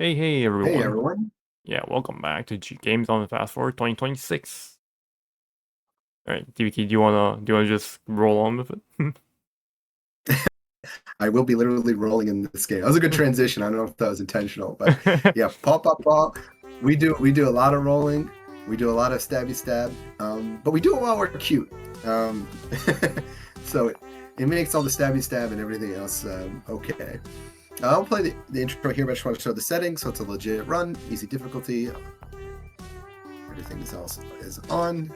Hey Hey everyone. everyone. Yeah, welcome back to G Games on the Fast Forward 2026. Alright, DBcade, do you wanna just roll on with it? I will be literally rolling in this game. That was a good transition. I don't know if that was intentional, but yeah, Paw Paw Paw. We do a lot of rolling. We do a lot of stabby stab. But we do it while we're cute. Um, so it makes all the stabby stab and everything else okay. I'll play the intro here, but I just want to show the settings. So it's a legit run, easy difficulty. Everything is on.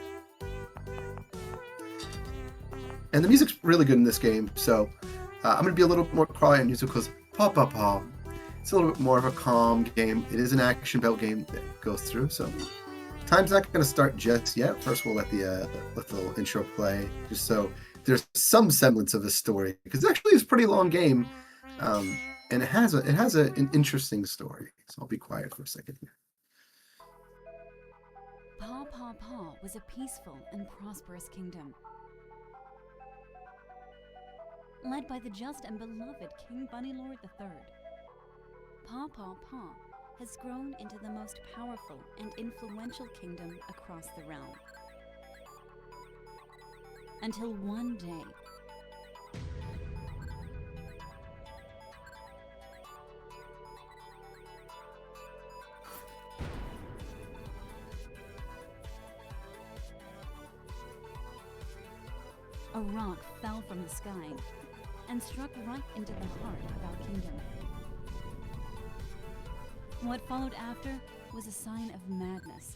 And the music's really good in this game, so I'm going to be a little more quiet and musical because Paw Paw Paw. It's a little bit more of a calm game. It is an action belt game that goes through, so time's not going to start just yet. First, we'll let the little intro play, just so there's some semblance of a story, because actually it's a pretty long game, and it has an interesting story. So I'll be quiet for a second here. Paw Paw Paw was a peaceful and prosperous kingdom, led by the just and beloved King Bunnylord III. Paw Paw Paw has grown into the most powerful and influential kingdom across the realm. Until one day, a rock fell from the sky and struck right into the heart of our kingdom. What followed after was a sign of madness.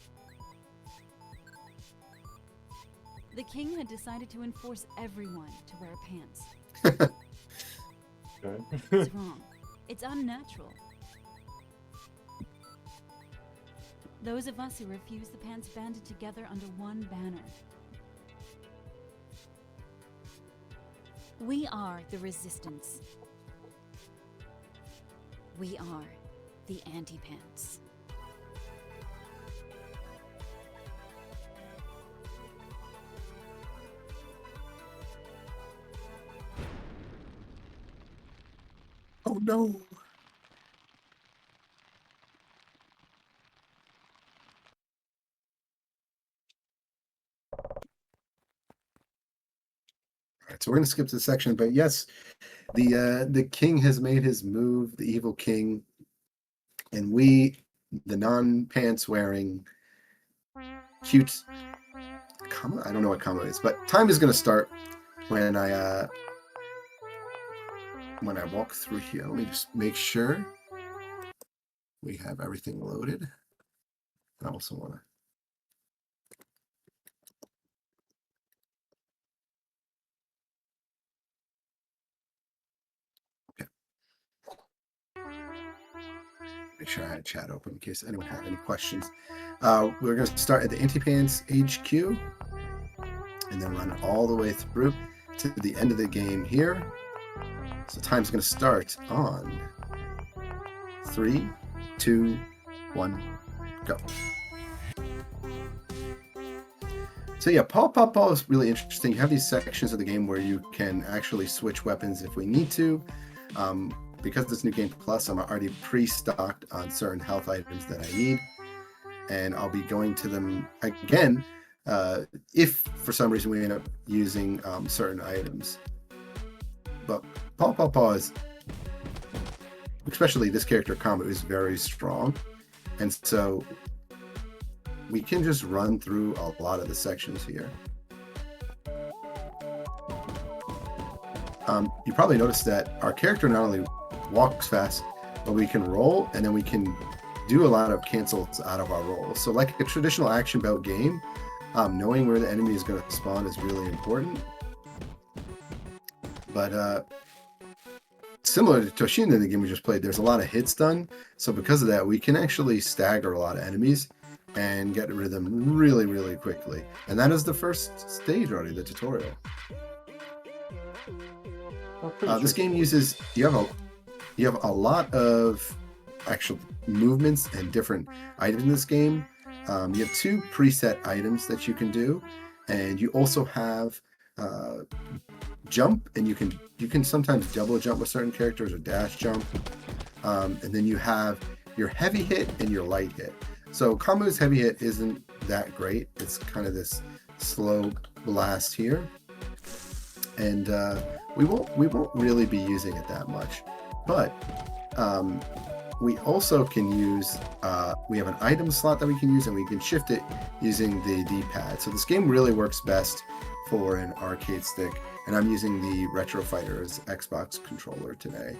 The king had decided to enforce everyone to wear pants. It's wrong. It's unnatural. Those of us who refused the pants banded together under one banner. We are the resistance. We are the anti-pants. Oh no! So we're going to skip this section, but yes, the king has made his move, the evil king, and we, the non-pants wearing, cute comma. I don't know what comma is, but time is going to start when I walk through here. Let me just make sure we have everything loaded. I also want to. Make sure I had chat open in case anyone had any questions. We're going to start at the Anti-Pants HQ and then run all the way through to the end of the game here. So time's going to start on 3, 2, 1, go. So yeah, Paw Paw Paw is really interesting. You have these sections of the game where you can actually switch weapons if we need to. Because this New Game Plus, I'm already pre-stocked on certain health items that I need, and I'll be going to them again if for some reason we end up using certain items. But Paw Paw Paw is, especially this character combo, is very strong, and so we can just run through a lot of the sections here. You probably noticed that our character not only walks fast, but we can roll, and then we can do a lot of cancels out of our rolls. So like a traditional action belt game, knowing where the enemy is going to spawn is really important. But similar to Toshin in the game we just played, there's a lot of hits done. So because of that, we can actually stagger a lot of enemies and get rid of them really, really quickly. And that is the first stage already, the tutorial. This game uses, you have a lot of actual movements and different items in this game. You have 2 preset items that you can do, and you also have jump, and you can sometimes double jump with certain characters or dash jump, and then you have your heavy hit and your light hit. So Kamu's heavy hit isn't that great. It's kind of this slow blast here, and we won't really be using it that much. But we also can use, we have an item slot that we can use, and we can shift it using the D-pad. So this game really works best for an arcade stick, and I'm using the Retro Fighters Xbox controller today.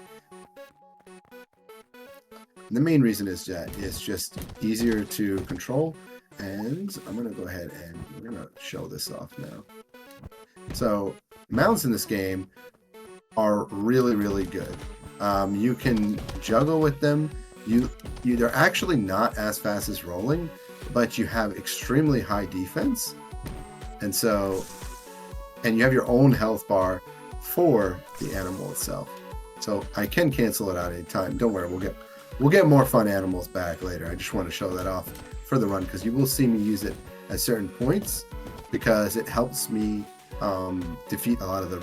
And the main reason is that it's just easier to control, and I'm going to go ahead and we're going to show this off now. So mounts in this game are really, really good. You can juggle with them. They're actually not as fast as rolling, but you have extremely high defense, and you have your own health bar for the animal itself. So I can cancel it out anytime. Don't worry, we'll get more fun animals back later. I just want to show that off for the run, because you will see me use it at certain points, because it helps me defeat a lot of the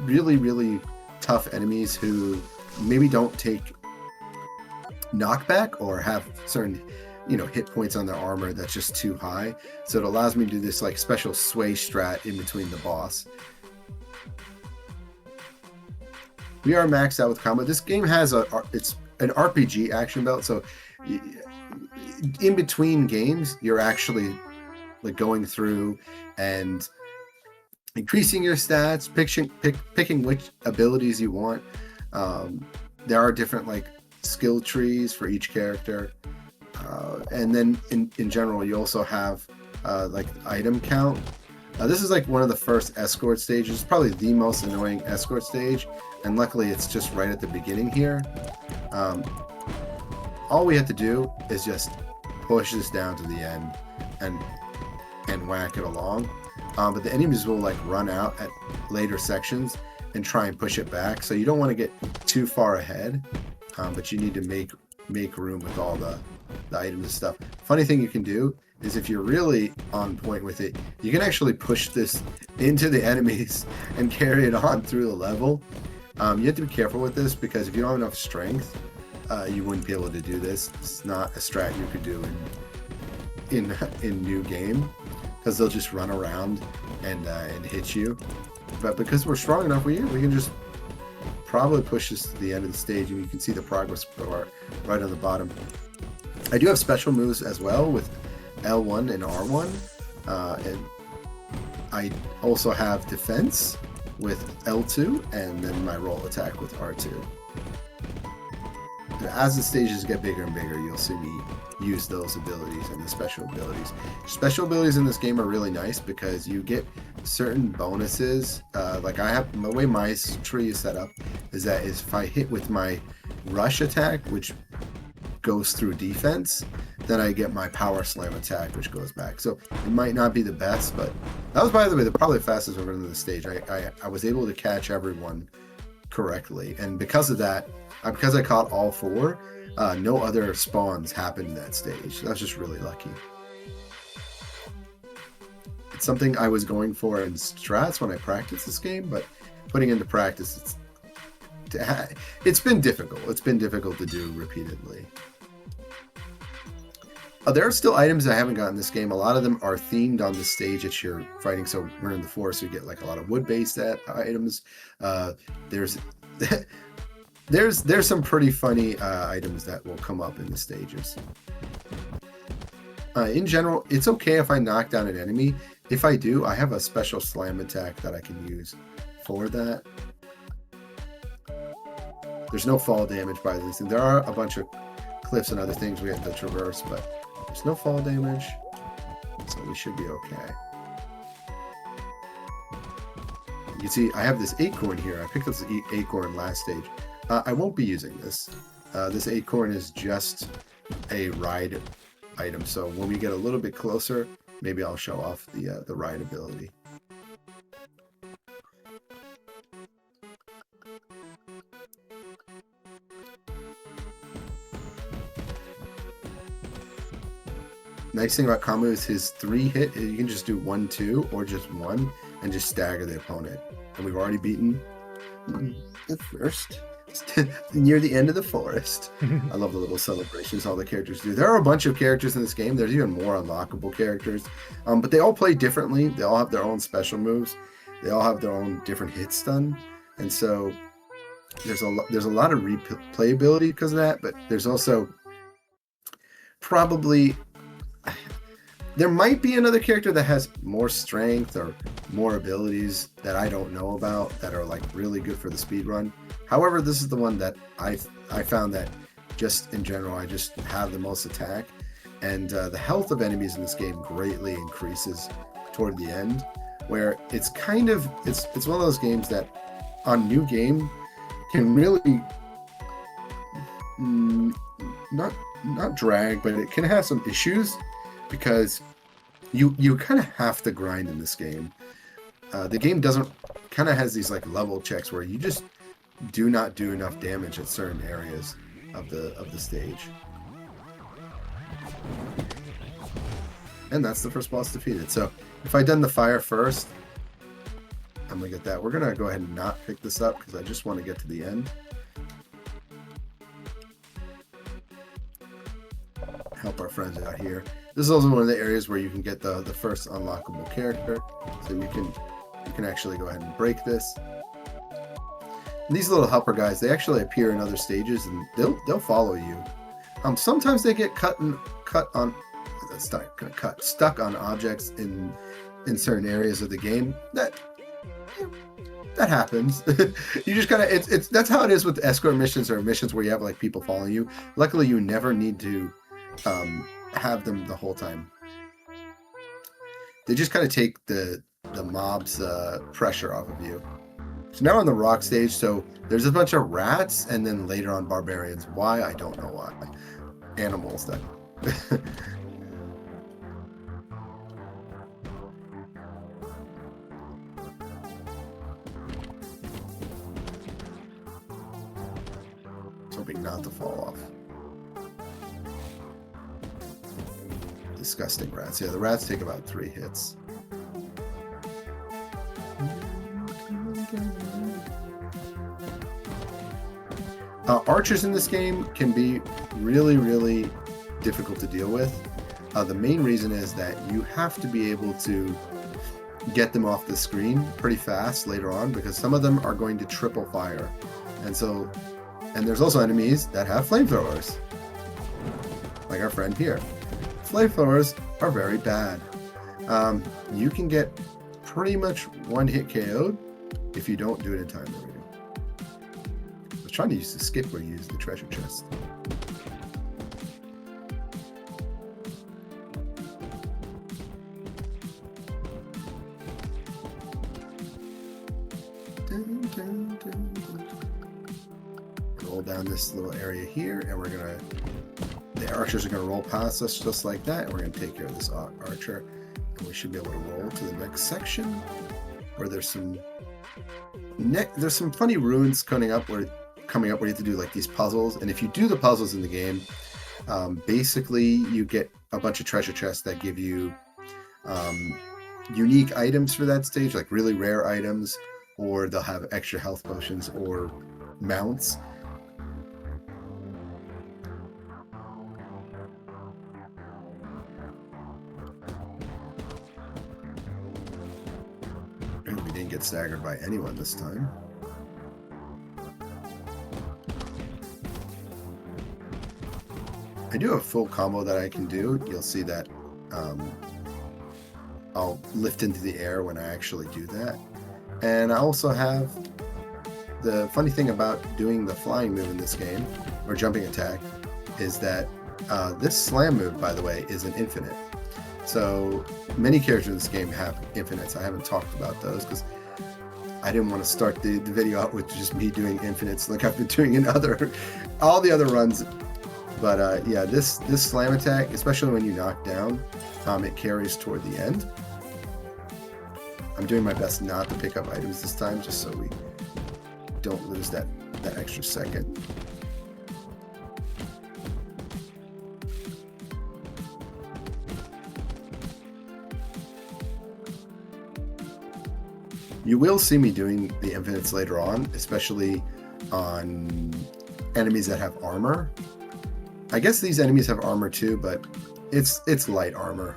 really, really tough enemies who maybe don't take knockback or have certain hit points on their armor that's just too high. So it allows me to do this like special sway strat in between the boss. We are maxed out with combo. This game has it's an RPG action belt, so in between games you're actually like going through and increasing your stats, picking which abilities you want. There are different like skill trees for each character, and then in general you also have like item count. This is like one of the first escort stages, probably the most annoying escort stage, and luckily it's just right at the beginning here. All we have to do is just push this down to the end and whack it along. But the enemies will like run out at later sections and try and push it back, so you don't want to get too far ahead, but you need to make room with all the items and stuff. Funny thing you can do is, if you're really on point with it, you can actually push this into the enemies and carry it on through the level. You have to be careful with this, because if you don't have enough strength, you wouldn't be able to do this. It's not a strat you could do in new game, because they'll just run around and hit you. But because we're strong enough, we can just probably push this to the end of the stage, and you can see the progress bar right on the bottom. I do have special moves as well with L1 and R1, and I also have defense with L2, and then my roll attack with R2. And as the stages get bigger and bigger, you'll see me use those abilities and the special abilities. Special abilities in this game are really nice because you get certain bonuses. Like I have, the way my tree is set up is that if I hit with my rush attack, which goes through defense, then I get my power slam attack, which goes back. So it might not be the best, but that was, by the way, probably the fastest I've run into the stage. I was able to catch everyone correctly, and because of that, because I caught all four, no other spawns happened in that stage. So that's just really lucky. It's something I was going for in strats when I practiced this game, but putting into practice, it's been difficult. It's been difficult to do repeatedly. There are still items I haven't gotten in this game. A lot of them are themed on the stage that you're fighting. So we're in the forest, so you get like a lot of wood-based items. There's some pretty funny items that will come up in the stages. In general, it's okay if I knock down an enemy. If I do, I have a special slam attack that I can use for that. There's no fall damage by this thing. There are a bunch of cliffs and other things we have to traverse, but there's no fall damage, so we should be okay. You can see I have this acorn here. I picked up this acorn last stage. I won't be using this. This acorn is just a ride item, so when we get a little bit closer, maybe I'll show off the ride ability. Nice thing about combo is his 3-hit. You can just do 1, 2, or just 1, and just stagger the opponent. And we've already beaten the first. near the end of the forest. I love the little celebrations all the characters do. There are a bunch of characters in this game. There's even more unlockable characters, but they all play differently. They all have their own special moves. They all have their own different hits done, and so there's a lot of replayability because of that. But there's also probably there might be another character that has more strength or more abilities that I don't know about that are like really good for the speed run. However, this is the one that I found that just in general, I just have the most attack, and the health of enemies in this game greatly increases toward the end, where it's kind of, it's one of those games that on new game can really not drag, but it can have some issues because you kind of have to grind in this game. The game kind of has these like level checks where you just do not do enough damage at certain areas of the stage. And that's the first boss defeated. So if I'd done the fire first, I'm gonna get that. We're gonna go ahead and not pick this up because I just want to get to the end. Help our friends out here. This is also one of the areas where you can get the first unlockable character. So you can actually go ahead and break this. And these little helper guys, they actually appear in other stages and they'll follow you. Sometimes they get stuck on objects in certain areas of the game. That happens. You just gotta that's how it is with escort missions or missions where you have like people following you. Luckily you never need to have them the whole time. They just kind of take the mob's pressure off of you. So now on the rock stage, so there's a bunch of rats and then later on barbarians. Why? I don't know why. Animals that hoping not to fall off. Disgusting rats. Yeah, the rats take about 3 hits. Archers in this game can be really, really difficult to deal with. The main reason is that you have to be able to get them off the screen pretty fast later on because some of them are going to triple fire. And there's also enemies that have flamethrowers, like our friend here. Flamethrowers are very bad. You can get pretty much one-hit KO'd if you don't do it in time. I was trying to use the skip where you use the treasure chest. Roll down this little area here, and the archers are gonna roll past us just like that, and we're gonna take care of this archer, and we should be able to roll to the next section where there's some funny ruins coming up where you have to do like these puzzles. And if you do the puzzles in the game, basically you get a bunch of treasure chests that give you unique items for that stage, like really rare items, or they'll have extra health potions or mounts. And we didn't get staggered by anyone this time. I do have a full combo that I can do. You'll see that I'll lift into the air when I actually do that. And I also have the funny thing about doing the flying move in this game, or jumping attack, is that this slam move, by the way, is an infinite. So many characters in this game have infinites. I haven't talked about those because I didn't want to start the video out with just me doing infinites like I've been doing in all the other runs. But yeah, this slam attack, especially when you knock down, it carries toward the end. I'm doing my best not to pick up items this time, just so we don't lose that extra second. You will see me doing the infinites later on, especially on enemies that have armor. I guess these enemies have armor too, but it's light armor.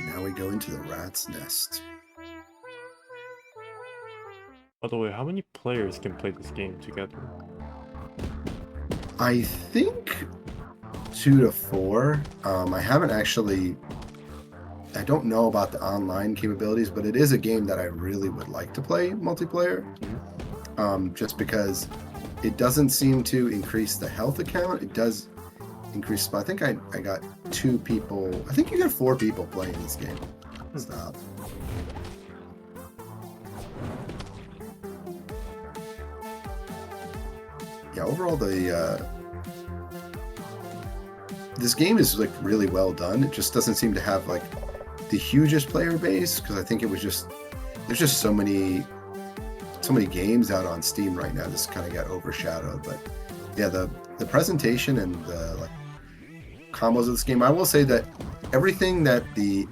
Now we go into the rat's nest. By the way, how many players can play this game together? I think 2 to 4. I haven't actually. I don't know about the online capabilities, but it is a game that I really would like to play multiplayer. Just because it doesn't seem to increase the health account. It does increase. I think I got 2 people. I think you got 4 people playing this game. Stop. Yeah, overall this game is like really well done. It just doesn't seem to have like the hugest player base, because I think it was just there's just so many games out on Steam right now. This kind of got overshadowed. But yeah, the presentation and the like combos of this game, I will say that everything that the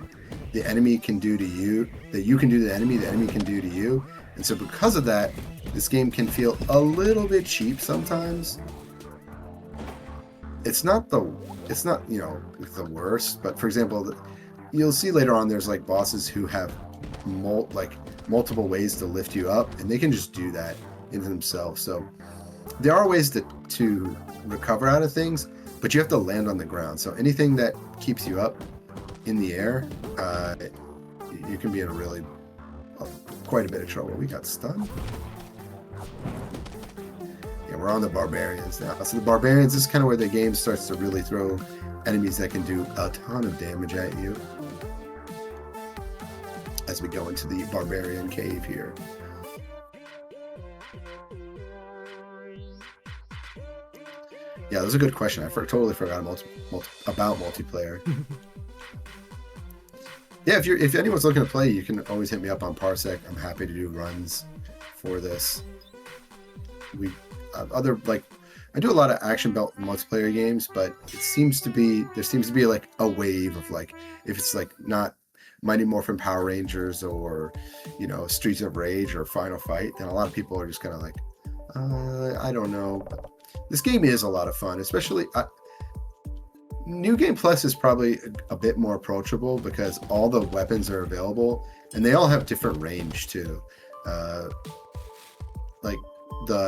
enemy can do to you, that you can do to the enemy can do to you. And so because of that, this game can feel a little bit cheap sometimes. It's not you know, the worst, but for example, you'll see later on there's like bosses who have multiple ways to lift you up, and they can just do that in themselves. So there are ways to recover out of things, but you have to land on the ground. So anything that keeps you up in the air, you can be in quite a bit of trouble. We got stunned. Yeah, we're on the barbarians now. So the barbarians, this is kind of where the game starts to really throw enemies that can do a ton of damage at you. As we go into the barbarian cave here. Yeah, that was a good question. I totally forgot about multiplayer. Yeah, if anyone's looking to play, you can always hit me up on Parsec. I'm happy to do runs for this. I do a lot of action belt multiplayer games, but there seems to be like a wave of like, if it's like not Mighty Morphin Power Rangers or, you know, Streets of Rage or Final Fight, then a lot of people are just kind of like, I don't know. But this game is a lot of fun, especially New Game Plus is probably a bit more approachable because all the weapons are available and they all have different range too.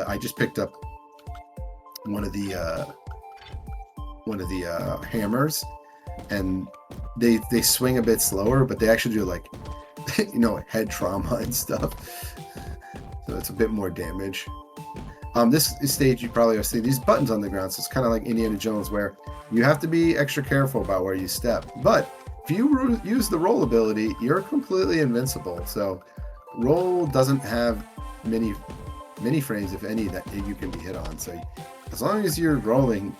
I just picked up one of the hammers, and they swing a bit slower, but they actually do like you know, head trauma and stuff. So it's a bit more damage. This stage you probably see these buttons on the ground, so it's kind of like Indiana Jones, where you have to be extra careful about where you step. But if you use the roll ability, you're completely invincible. So roll doesn't have many frames, if any, that you can be hit on. So as long as you're rolling,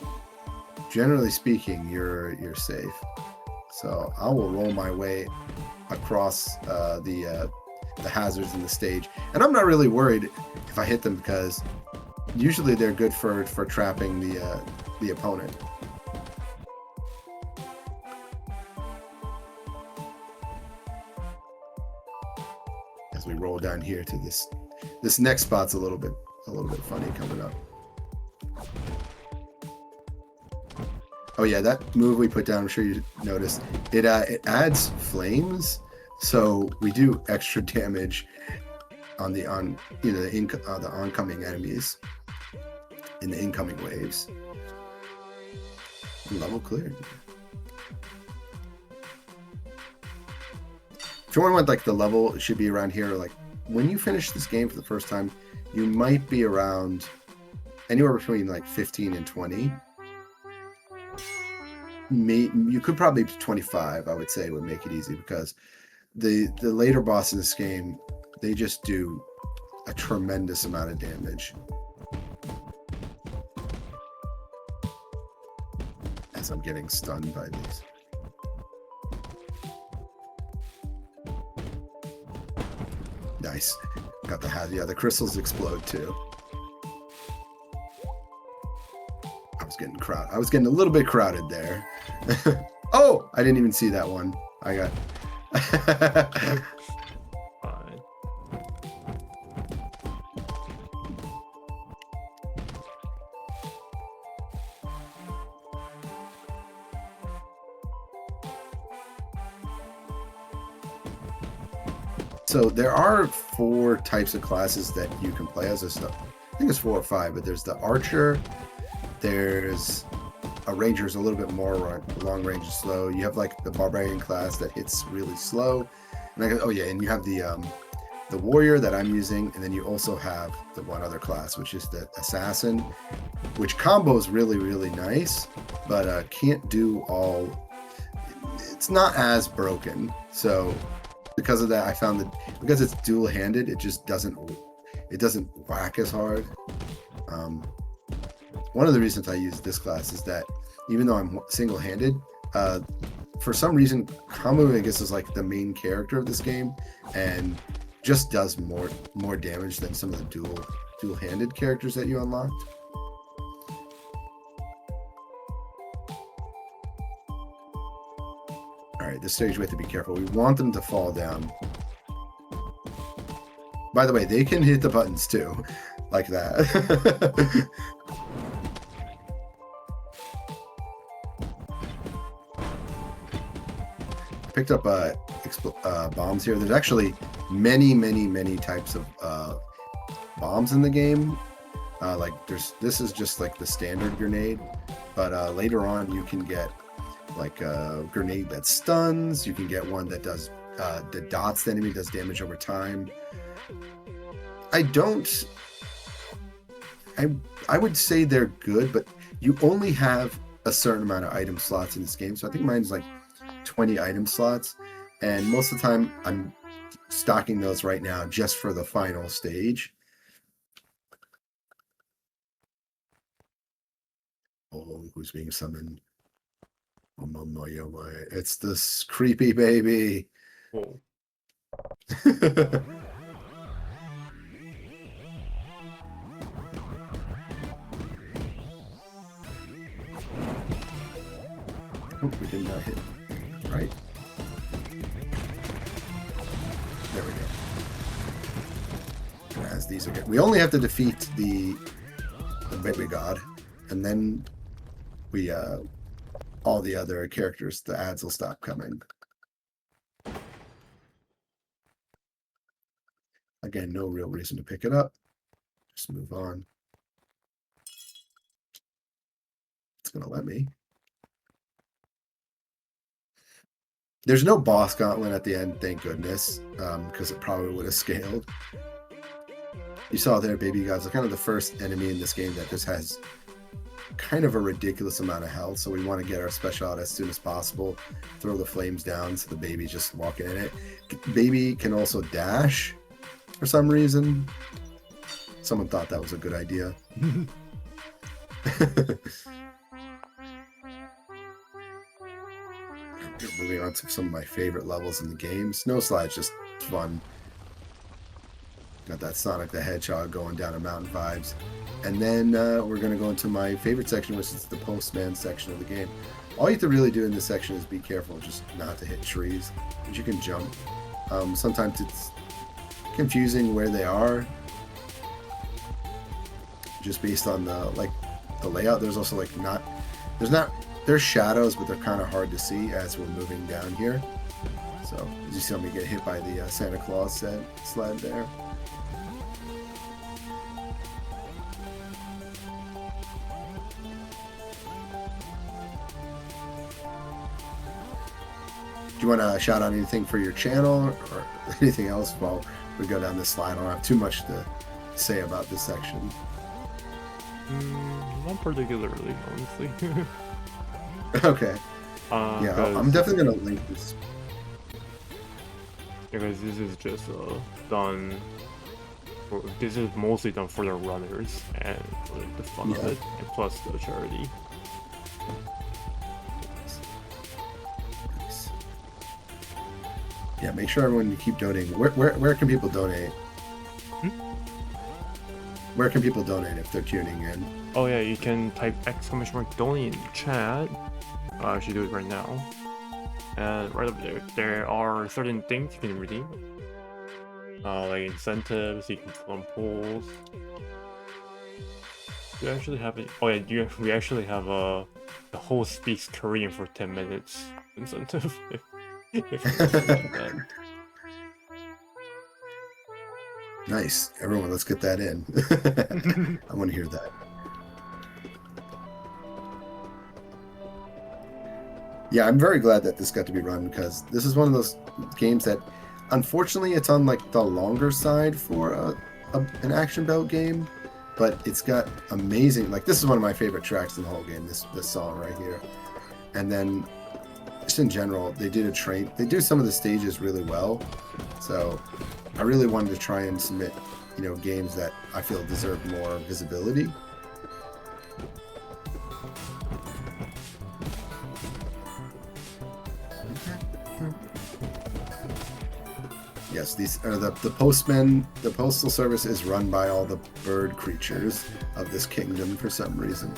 generally speaking, you're safe. So I will roll my way across the hazards in the stage, and I'm not really worried if I hit them, because usually they're good for trapping the opponent. As we roll down here to this next spot's a little bit funny coming up. Oh yeah, that move we put down, I'm sure you noticed, it adds flames, so we do extra damage on the oncoming enemies in the incoming waves. Level cleared. If you want like the level, it should be around here. Like when you finish this game for the first time, you might be around anywhere between like 15 and 20. You could probably be 25, I would say, would make it easy, because the later bosses in this game, they just do a tremendous amount of damage. As I'm getting stunned by these. Nice. Got the hat. Yeah, the crystals explode too. I was getting a little bit crowded there. Oh, I didn't even see that one. I got. Fine. So there are 4 types of classes that you can play as. I think it's 4 or 5, but there's the archer. There's a ranger's a little bit more long range and slow. You have like the barbarian class that hits really slow. And and you have the warrior that I'm using, and then you also have the one other class, which is the assassin, which combos really, really nice, but can't do all. It's not as broken. So because of that, I found that because it's dual-handed, it just doesn't whack as hard. One of the reasons I use this class is that even though I'm single-handed, for some reason, comboing, I guess, is like the main character of this game, and just does more damage than some of the dual-handed characters that you unlocked. All right, this stage we have to be careful. We want them to fall down. By the way, they can hit the buttons too, like that. Picked up bombs here. There's actually many types of bombs in the game. This is just like the standard grenade, but later on you can get like a grenade that stuns. You can get one that does that dots the enemy, does damage over time. I would say they're good, but you only have a certain amount of item slots in this game. So I think mine's like 20 item slots, and most of the time I'm stocking those right now just for the final stage. Oh, who's being summoned? Oh my, it's this creepy baby. Oh. Oh, we did not hit. Right. There we go. As these are good. We only have to defeat the baby god, and then we all the other characters, the ads will stop coming. Again, no real reason to pick it up. Just move on. It's gonna let me. There's no boss gauntlet at the end, thank goodness, because it probably would have scaled. You saw there, baby gods are kind of the first enemy in this game that just has kind of a ridiculous amount of health, so we want to get our special out as soon as possible. Throw the flames down so the baby's just walking in it. Baby can also dash for some reason. Someone thought that was a good idea. Moving on to some of my favorite levels in the game. Snow Slide's just fun. Got that Sonic the Hedgehog going down a mountain vibes. And then we're going to go into my favorite section, which is the Postman section of the game. All you have to really do in this section is be careful just not to hit trees, but you can jump. Sometimes it's confusing where they are, just based on the layout. There's also there's shadows, but they're kind of hard to see as we're moving down here. So as you saw me get hit by the Santa Claus sled there. Do you want to shout out anything for your channel or anything else while we go down this slide? I don't have too much to say about this section. Not particularly, honestly. Okay. Yeah, I'm definitely going to link this. Because this is just done. This is mostly done for the runners and for the fun of it, and plus the charity. Yeah, make sure everyone you keep donating. Where can people donate? Where can people donate if they're tuning in? Oh yeah, you can type !donate in the chat. I should do it right now. And right up there are certain things you can redeem. Like incentives, you can put on polls. You actually have it. Oh yeah, we actually have the host speaks Korean for 10 minutes incentive. if you're interested in that. Nice. Everyone, let's get that in. I want to hear that. Yeah, I'm very glad that this got to be run because this is one of those games that, unfortunately, it's on like the longer side for an action belt game, but it's got amazing. Like this is one of my favorite tracks in the whole game. This song right here, and then just in general, they do some of the stages really well. So I really wanted to try and submit, games that I feel deserve more visibility. Yes, these are the postmen. The postal service is run by all the bird creatures of this kingdom for some reason.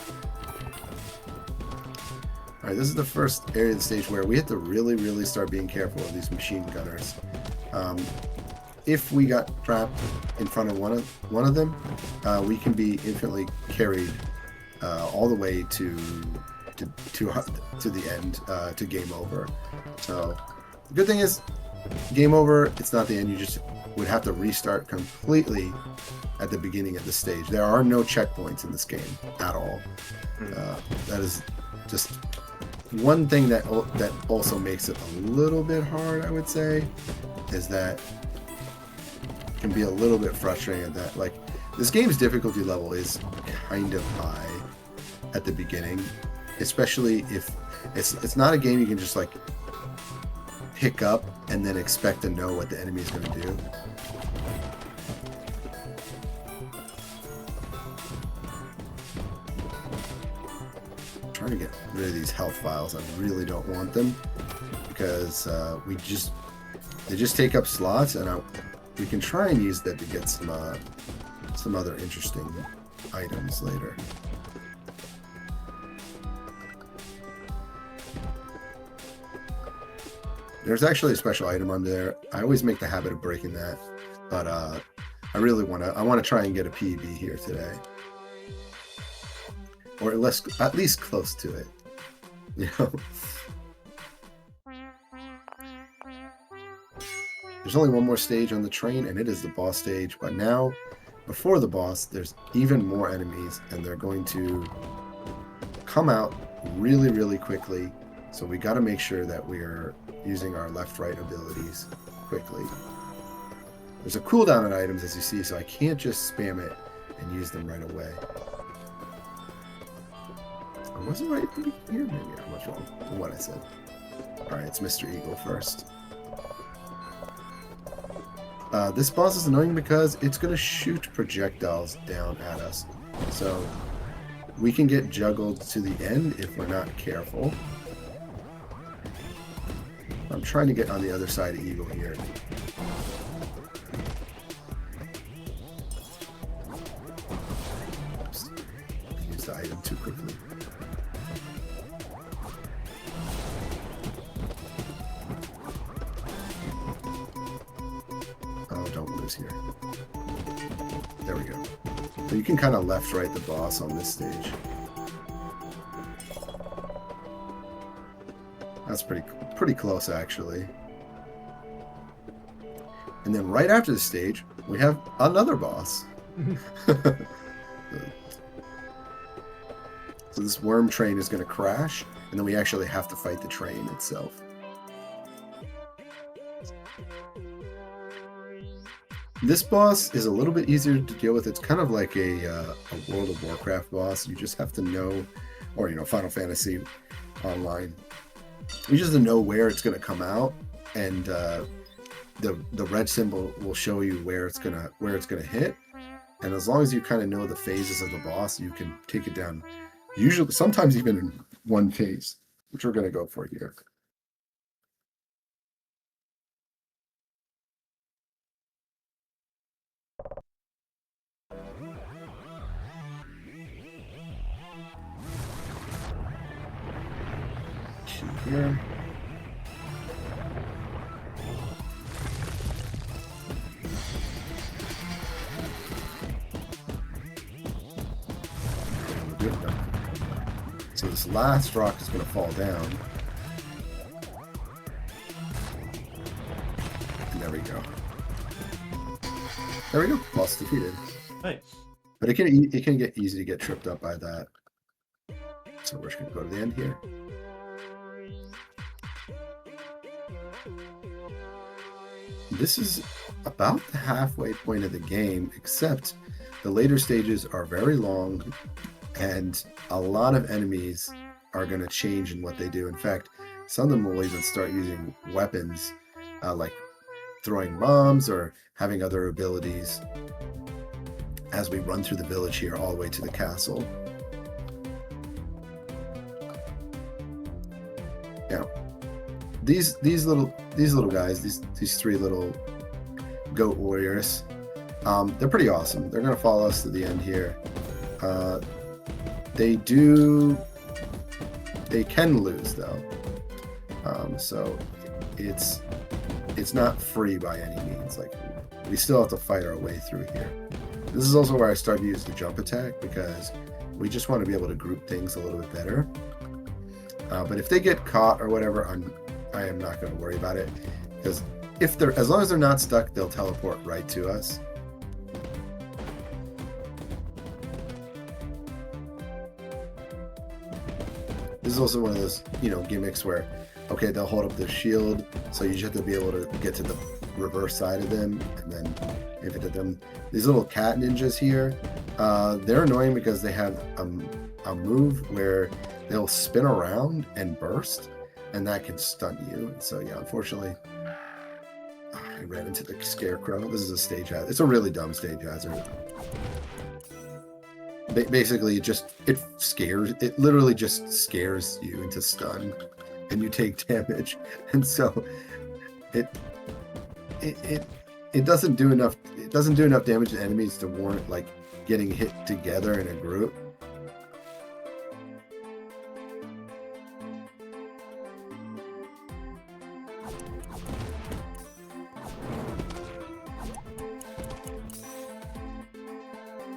All right, this is the first area of the stage where we have to really, really start being careful of these machine gunners. If we got trapped in front of one of them, we can be infinitely carried all the way to the end, to game over. So the good thing is, game over, it's not the end. You just would have to restart completely at the beginning of the stage. There are no checkpoints in this game at all. That is just one thing that also makes it a little bit hard, I would say, is that it can be a little bit frustrating that, like, this game's difficulty level is kind of high at the beginning, especially if it's not a game you can just like pick up and then expect to know what the enemy is going to do. I'm trying to get rid of these health vials. I really don't want them because they just take up slots, and we can try and use that to get some other interesting items later. There's actually a special item under there. I always make the habit of breaking that, but I really want to try and get a PB here today, or at least close to it. There's only one more stage on the train, and it is the boss stage. But now, before the boss, there's even more enemies, and they're going to come out really, really quickly. So we got to make sure that we're using our left-right abilities quickly. There's a cooldown on items, as you see, so I can't just spam it and use them right away. I wasn't right here, maybe I was wrong in what I said. Alright, it's Mr. Eagle first. This boss is annoying because it's going to shoot projectiles down at us. So we can get juggled to the end if we're not careful. I'm trying to get on the other side of Eagle here. Oops. I used the item too quickly. Oh, don't lose here. There we go. So you can kind of left-right the boss on this stage. That's pretty close, actually. And then right after the stage, we have another boss. So this worm train is going to crash, and then we actually have to fight the train itself. This boss is a little bit easier to deal with. It's kind of like a World of Warcraft boss. You just have to know, or Final Fantasy Online. You just have to know where it's going to come out, and the red symbol will show you where it's gonna hit. And as long as you kind of know the phases of the boss, you can take it down. Usually, sometimes even in one phase, which we're going to go for here. through here. So this last rock is going to fall down. And there we go. There we go. Boss defeated. Nice. But it can get easy to get tripped up by that. So we're just going to go to the end here. This is about the halfway point of the game, except the later stages are very long and a lot of enemies are going to change in what they do. In fact, some of them will even start using weapons like throwing bombs or having other abilities as we run through the village here all the way to the castle. Now, these little guys, these three little goat warriors, they're pretty awesome. They're gonna follow us to the end here. They can lose though, so it's not free by any means. Like, we still have to fight our way through here. This is also where I started to use the jump attack, because we just want to be able to group things a little bit better. But if they get caught or whatever, I am not going to worry about it, because as long as they're not stuck, they'll teleport right to us. This is also one of those, gimmicks where, okay, they'll hold up their shield, so you just have to be able to get to the reverse side of them, and then if it hit them. These little cat ninjas here, they're annoying because they have a move where they'll spin around and burst, and that can stun you. So yeah, unfortunately, I ran into the scarecrow. This is a stage hazard. It's a really dumb stage hazard. Basically, it literally just scares you into stun, and you take damage, and so it doesn't do enough. It doesn't do enough damage to enemies to warrant like getting hit together in a group.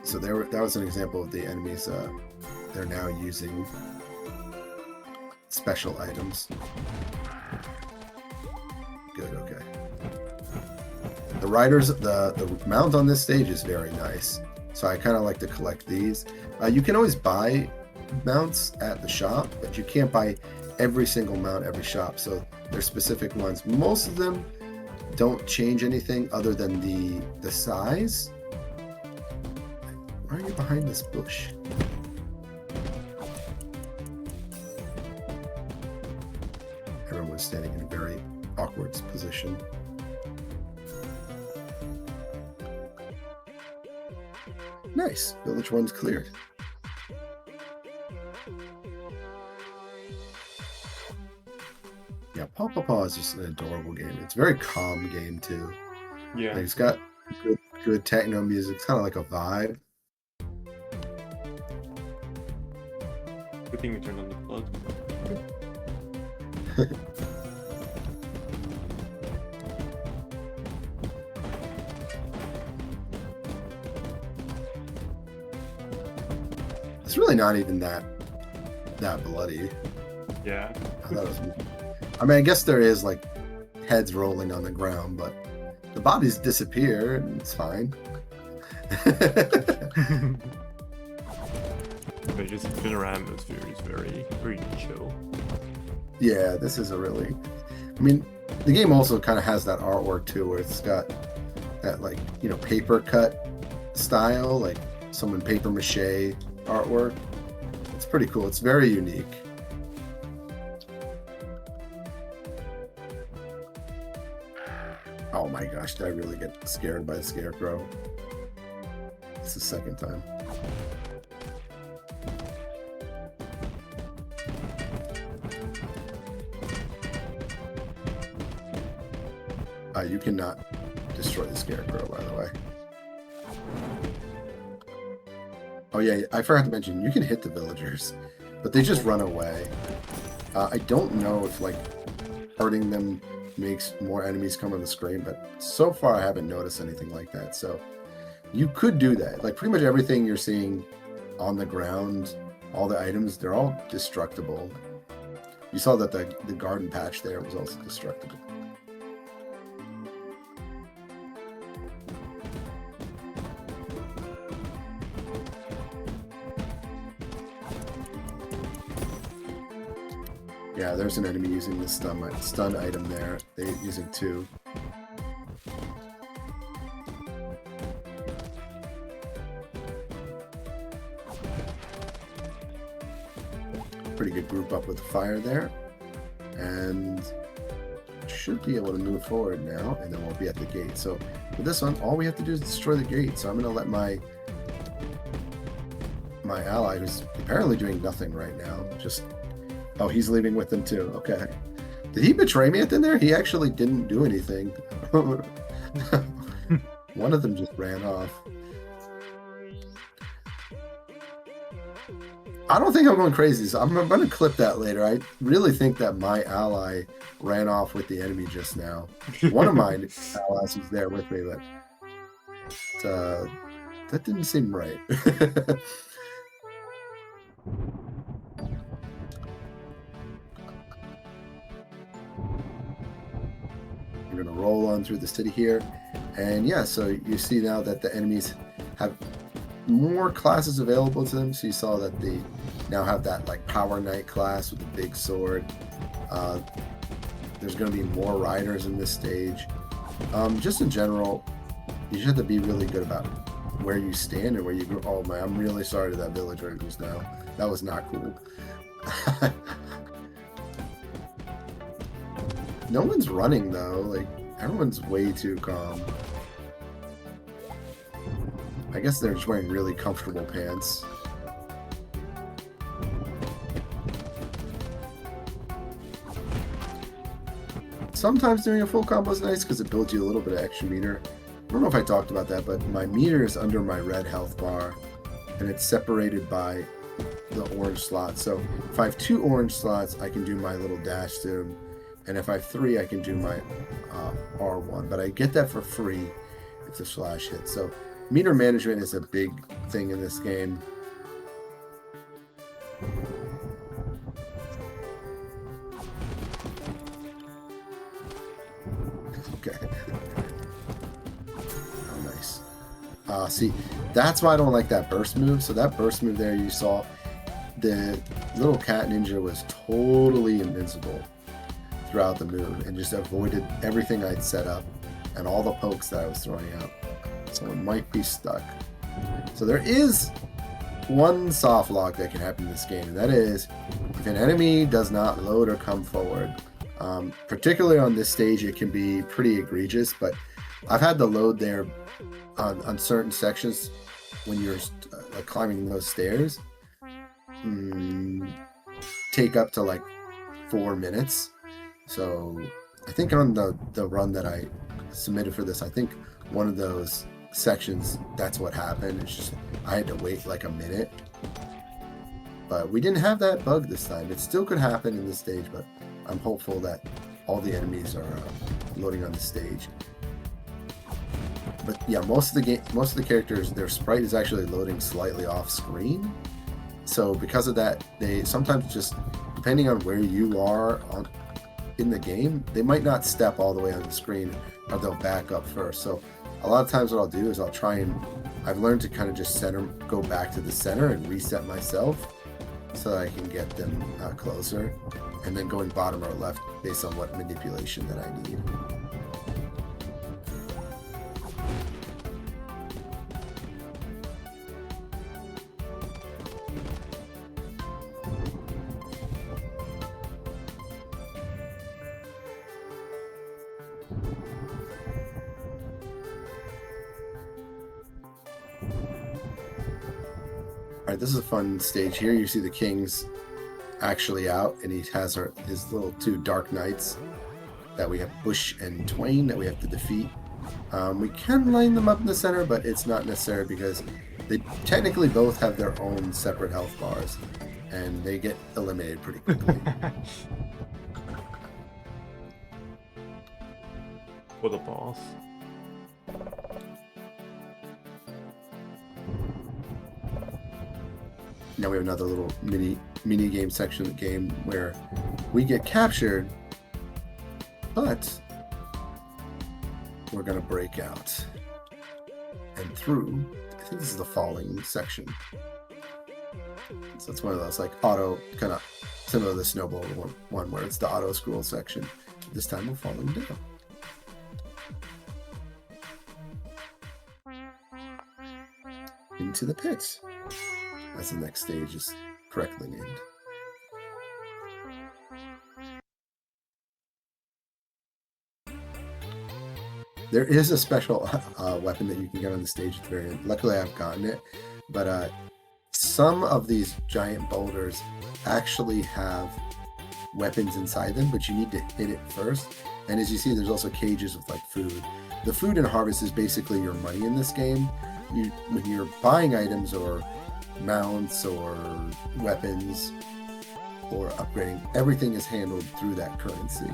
So that was an example of the enemies. They're now using special items. Good, okay. The riders, the mount on this stage is very nice. So I kind of like to collect these. You can always buy mounts at the shop, but you can't buy every single mount every shop. So there's specific ones. Most of them don't change anything other than the size. Why are you behind this bush? Everyone's standing in a very awkward position. Nice. Village 1's cleared. Yeah, Paw Paw Paw is just an adorable game. It's a very calm game too. Yeah. Like, it's got good techno music. It's kind of like a vibe. Good thing we turned on the flood. It's really not even that bloody. Yeah. I thought it was. I mean, I guess there is like heads rolling on the ground, but the bodies disappear and it's fine. But just the general atmosphere is very, very chill. Yeah, this is a really. I mean, the game also kind of has that artwork too, where it's got that like paper cut style, like someone paper mache artwork. It's pretty cool. It's very unique. Oh my gosh, did I really get scared by the scarecrow? It's the second time. You cannot destroy the scarecrow, by the way. Oh yeah, I forgot to mention, you can hit the villagers, but they just run away. I don't know if like hurting them makes more enemies come on the screen, but so far I haven't noticed anything like that. So you could do that. Like pretty much everything you're seeing on the ground, all the items, they're all destructible. You saw that the garden patch there was also destructible. Yeah, there's an enemy using the stun item there. They're using 2. Pretty good group up with the fire there. And should be able to move forward now, and then we'll be at the gate. So with this one, all we have to do is destroy the gate. So I'm going to let my ally, who's apparently doing nothing right now, just... Oh, he's leaving with them too. Okay. Did he betray me at the end there? He actually didn't do anything. One of them just ran off. I don't think I'm going crazy, so I'm going to clip that later. I really think that my ally ran off with the enemy just now. One of my allies was there with me, but that didn't seem right. We're going to roll on through the city here. And yeah, so you see now that the enemies have more classes available to them. So you saw that they now have that like Power Knight class with the big sword. There's going to be more riders in this stage. Just in general, you just have to be really good about where you stand and where you go. Oh man, I'm really sorry to that villager who's now. That was not cool. No one's running though, like everyone's way too calm. I guess they're just wearing really comfortable pants. Sometimes doing a full combo is nice because it builds you a little bit of extra meter. I don't know if I talked about that, but my meter is under my red health bar and it's separated by the orange slot. So if I have 2 orange slots, I can do my little dash zoom. And if I have 3, I can do my R1. But I get that for free if the slash hits. So meter management is a big thing in this game. Okay. Oh, nice. See, that's why I don't like that burst move. So that burst move there you saw, the little cat ninja was totally invincible throughout the move and just avoided everything I'd set up and all the pokes that I was throwing out. So it might be stuck. So there is one soft lock that can happen in this game, and that is if an enemy does not load or come forward. Particularly on this stage, it can be pretty egregious, but I've had the load there on certain sections when you're like climbing those stairs take up to like 4 minutes. So I think on the run that I submitted for this, I think one of those sections, that's what happened. It's just I had to wait like a minute. But we didn't have that bug this time. It still could happen in this stage, but I'm hopeful that all the enemies are loading on the stage. But yeah, most of the characters, their sprite is actually loading slightly off screen. So because of that, they sometimes just, depending on where you are in the game, they might not step all the way on the screen, or they'll back up first. So a lot of times what I'll do is I've learned to kind of just go back to the center and reset myself so that I can get them closer, and then going bottom or left based on what manipulation that I need. Alright, this is a fun stage here. You see the king's actually out, and he has his little 2 dark knights that we have, Bush and Twain, that we have to defeat. We can line them up in the center, but it's not necessary because they technically both have their own separate health bars. and they get eliminated pretty quickly. For the boss. Now we have another little mini game section of the game where we get captured, but we're gonna break out and through. I think this is the falling section. So it's one of those like auto, kind of similar to the snowball one where it's the auto scroll section. This time we're falling down. Into the pits, as the next stage is correctly named. There is a special weapon that you can get on the stage at the very end. Luckily, I've gotten it, but some of these giant boulders actually have weapons inside them, but you need to hit it first. And as you see, there's also cages with like food. The food in Harvest is basically your money in this game. When you're buying items or mounts or weapons or upgrading, everything is handled through that currency.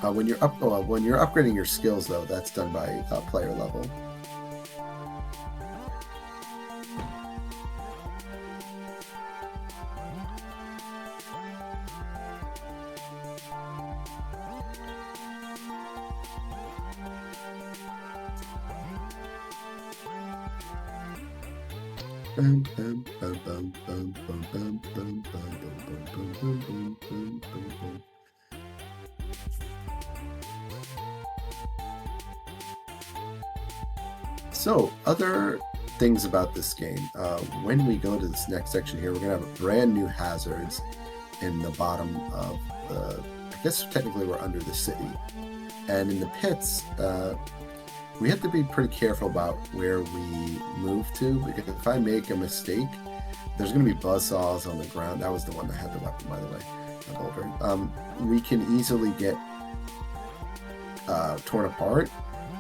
When you're upgrading your skills, though, that's done by player level. So, other things about this game. When we go to this next section here, we're going to have brand new hazards in the bottom of the... I guess technically we're under the city. And in the pits, we have to be pretty careful about where we move to, because if I make a mistake, there's going to be buzzsaws on the ground. That was the one that had the weapon, by the way, the boulder. We can easily get torn apart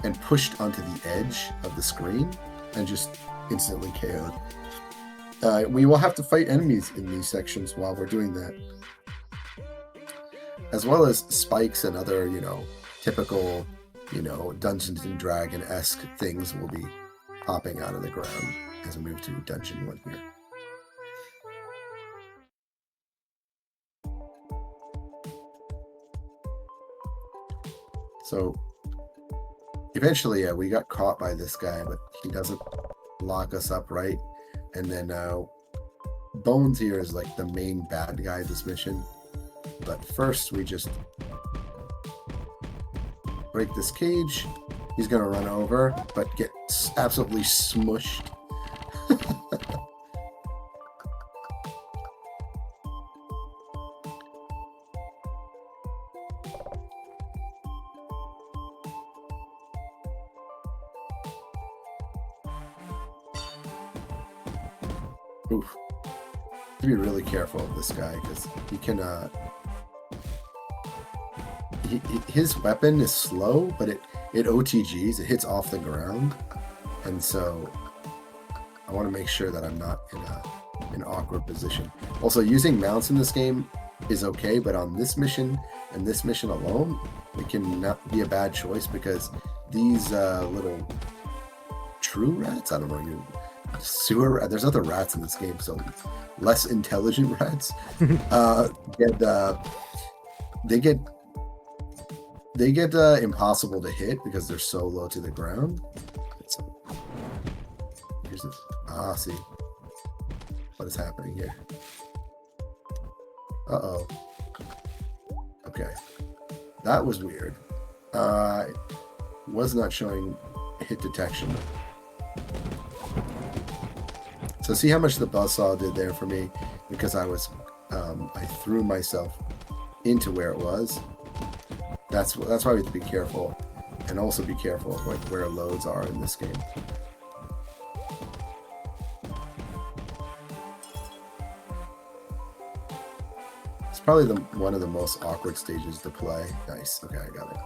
and pushed onto the edge of the screen and just instantly KO'd. We will have to fight enemies in these sections while we're doing that, as well as spikes and other, typical, Dungeons and Dragon-esque things will be popping out of the ground as we move to Dungeon 1 here. So eventually, we got caught by this guy, but he doesn't lock us up right. And then Bones here is like the main bad guy of this mission. But first, we just break this cage. He's going to run over, but get absolutely smushed. Oof. To be really careful of this guy, because he can his weapon is slow, but it OTGs, it hits off the ground, and so I want to make sure that I'm not in an awkward position. Also, using mounts in this game is okay, but on this mission and this mission alone, it can not be a bad choice, because these little true rats, I don't know, sewer, there's other rats in this game, so less intelligent rats they get impossible to hit because they're so low to the ground. So, here's this. See what is happening here. Okay, that was weird. Was not showing hit detection. So see how much the buzzsaw did there for me, because I was I threw myself into where it was. That's why we have to be careful, and also be careful of like where loads are in this game. It's probably one of the most awkward stages to play. Nice. Okay, I got it.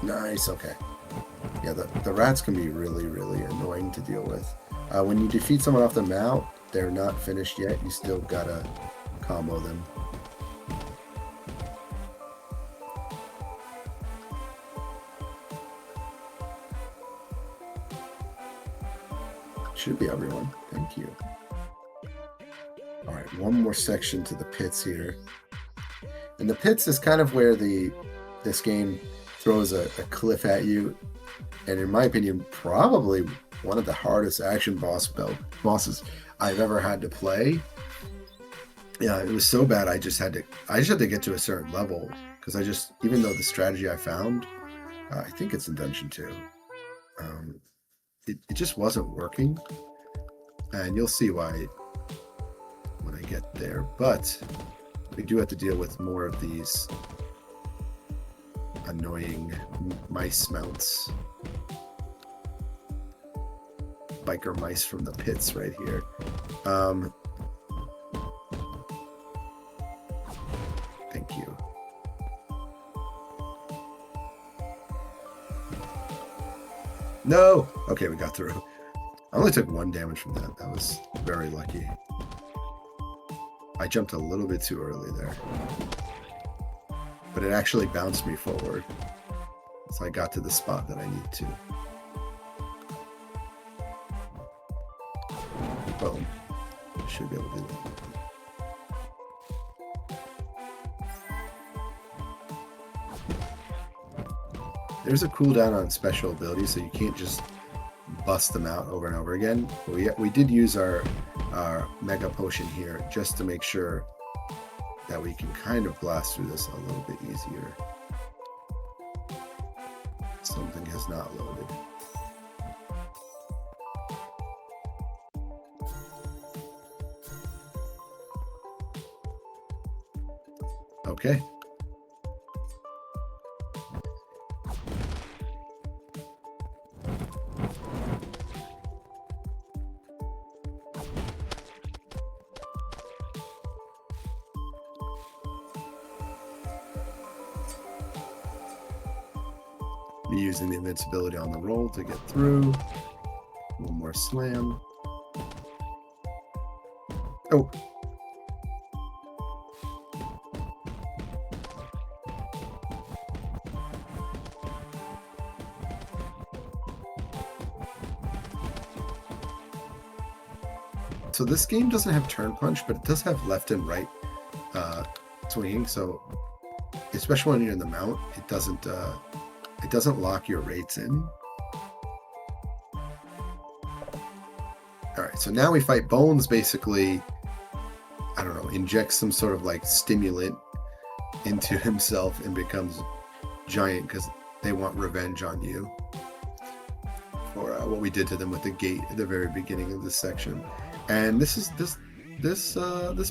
Nice. Okay. Yeah, the rats can be really, really annoying to deal with. When you defeat someone off the mount, they're not finished yet. You still gotta combo them. Should be everyone. Thank you. All right, one more section to the pits here. And the pits is kind of where this game throws a cliff at you. And in my opinion, probably one of the hardest action bosses I've ever had to play. Yeah, it was so bad I just had to get to a certain level because even though the strategy I found, I think it's in Dungeon 2, it just wasn't working. And you'll see why when I get there. But we do have to deal with more of these annoying mice mounts. Biker mice from the pits right here. Thank you. No! Okay, we got through. I only took 1 damage from that. That was very lucky. I jumped a little bit too early there. But it actually bounced me forward. So I got to the spot that I need to. Boom. Should be able to do that. There's a cooldown on special abilities, so you can't just bust them out over and over again. But we did use our mega potion here just to make sure that we can kind of blast through this a little bit easier. Something has not loaded. Okay. Be using the invincibility on the roll to get through. One more slam. Oh. So this game doesn't have turn punch, but it does have left and right swinging. So especially when you're in the mount, it doesn't lock your rates in. All right, so now we fight Bones. Basically, I don't know, injects some sort of like stimulant into himself and becomes giant because they want revenge on you for what we did to them with the gate at the very beginning of this section. And this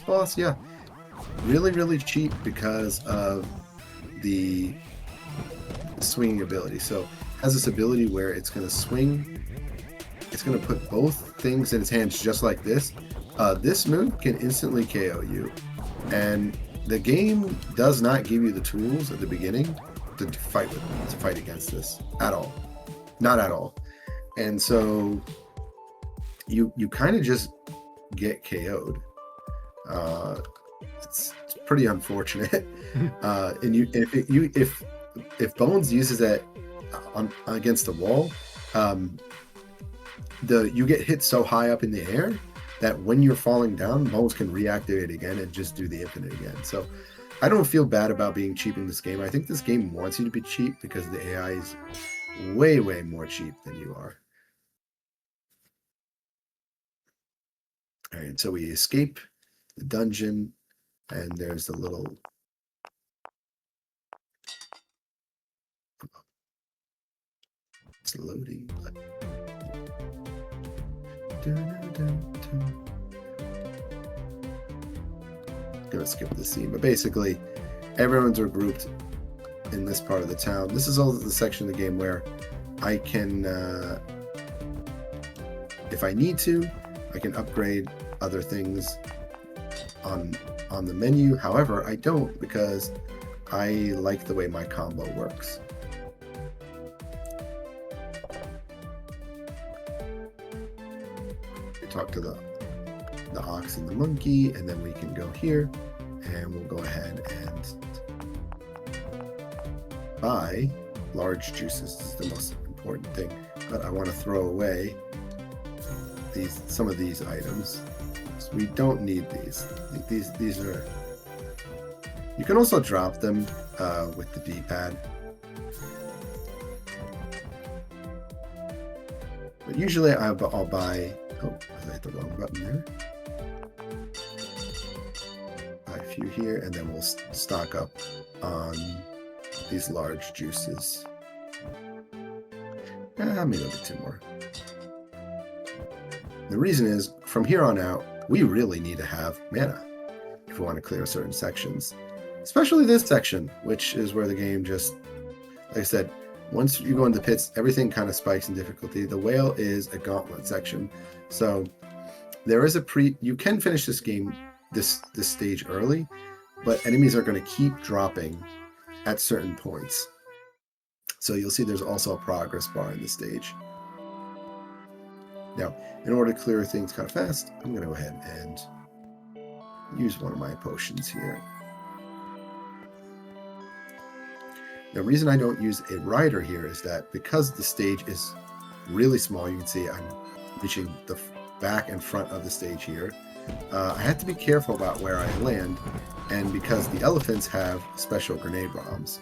boss, yeah, really cheap because of the swinging ability. So it has this ability where it's going to swing, it's going to put both things in its hands just like this. This move can instantly KO you, and the game does not give you the tools at the beginning to fight against this at all, not at all. And so you kind of just get KO'd. It's pretty unfortunate. And if Bones uses that against the wall, you get hit so high up in the air that when you're falling down, Bones can reactivate again and just do the infinite again. So I don't feel bad about being cheap in this game. I think this game wants you to be cheap because the AI is way more cheap than you are. All right, so we escape the dungeon, and there's the little it's loading. Gonna skip the scene, but basically everyone's regrouped in this part of the town. This is all the section of the game where I can, if I need to, I can upgrade other things on the menu. However, I don't because I like the way my combo works. talk to the ox and the monkey, and then we can go here, and we'll go ahead and buy large juices. This is the most important thing. But I want to throw away some of these items. So we don't need these. These are. You can also drop them with the D-pad. But usually I'll buy. Oh, I hit the wrong button there. Buy a few here, and then we'll stock up on these large juices. Maybe I'll get 2 more. The reason is, from here on out, we really need to have mana if we want to clear certain sections. Especially this section, which is where the game just, like I said, once you go into the pits, everything kind of spikes in difficulty. The whale is a gauntlet section. So there is you can finish this game, this stage early, but enemies are going to keep dropping at certain points. So you'll see there's also a progress bar in this stage. Now, in order to clear things kind of fast, I'm going to go ahead and use one of my potions here. The reason I don't use a rider here is that because the stage is really small, you can see I'm reaching the back and front of the stage here. I have to be careful about where I land, and because the elephants have special grenade bombs.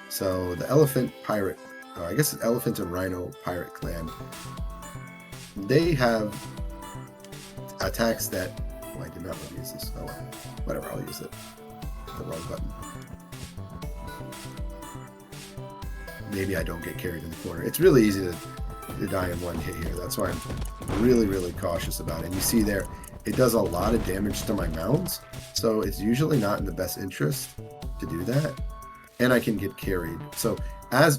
So the elephant pirate, I guess it's elephant and rhino pirate clan, they have attacks that, I did not want to use this. Oh, whatever, I'll use it. The wrong button. Maybe I don't get carried in the corner. It's really easy to die in one hit here. That's why I'm really, really cautious about it. And you see there, it does a lot of damage to my mounts, so it's usually not in the best interest to do that. And I can get carried. So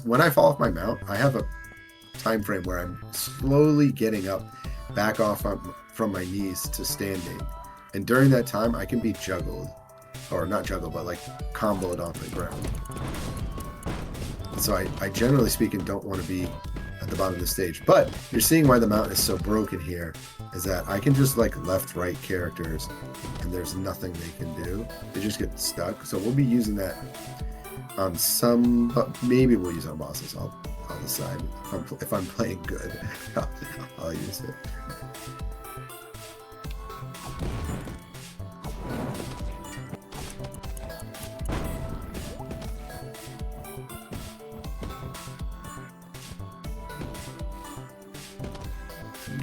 when I fall off my mount, I have a time frame where I'm slowly getting up, back off from my knees to standing. And during that time, I can be juggled. Or not juggled, but like comboed off the ground. So I generally speaking don't want to be at the bottom of the stage. But you're seeing why the mount is so broken here, is that I can just like left-right characters, and there's nothing they can do. They just get stuck. So we'll be using that on some, but maybe we'll use it on bosses. I'll decide if I'm playing good. I'll use it.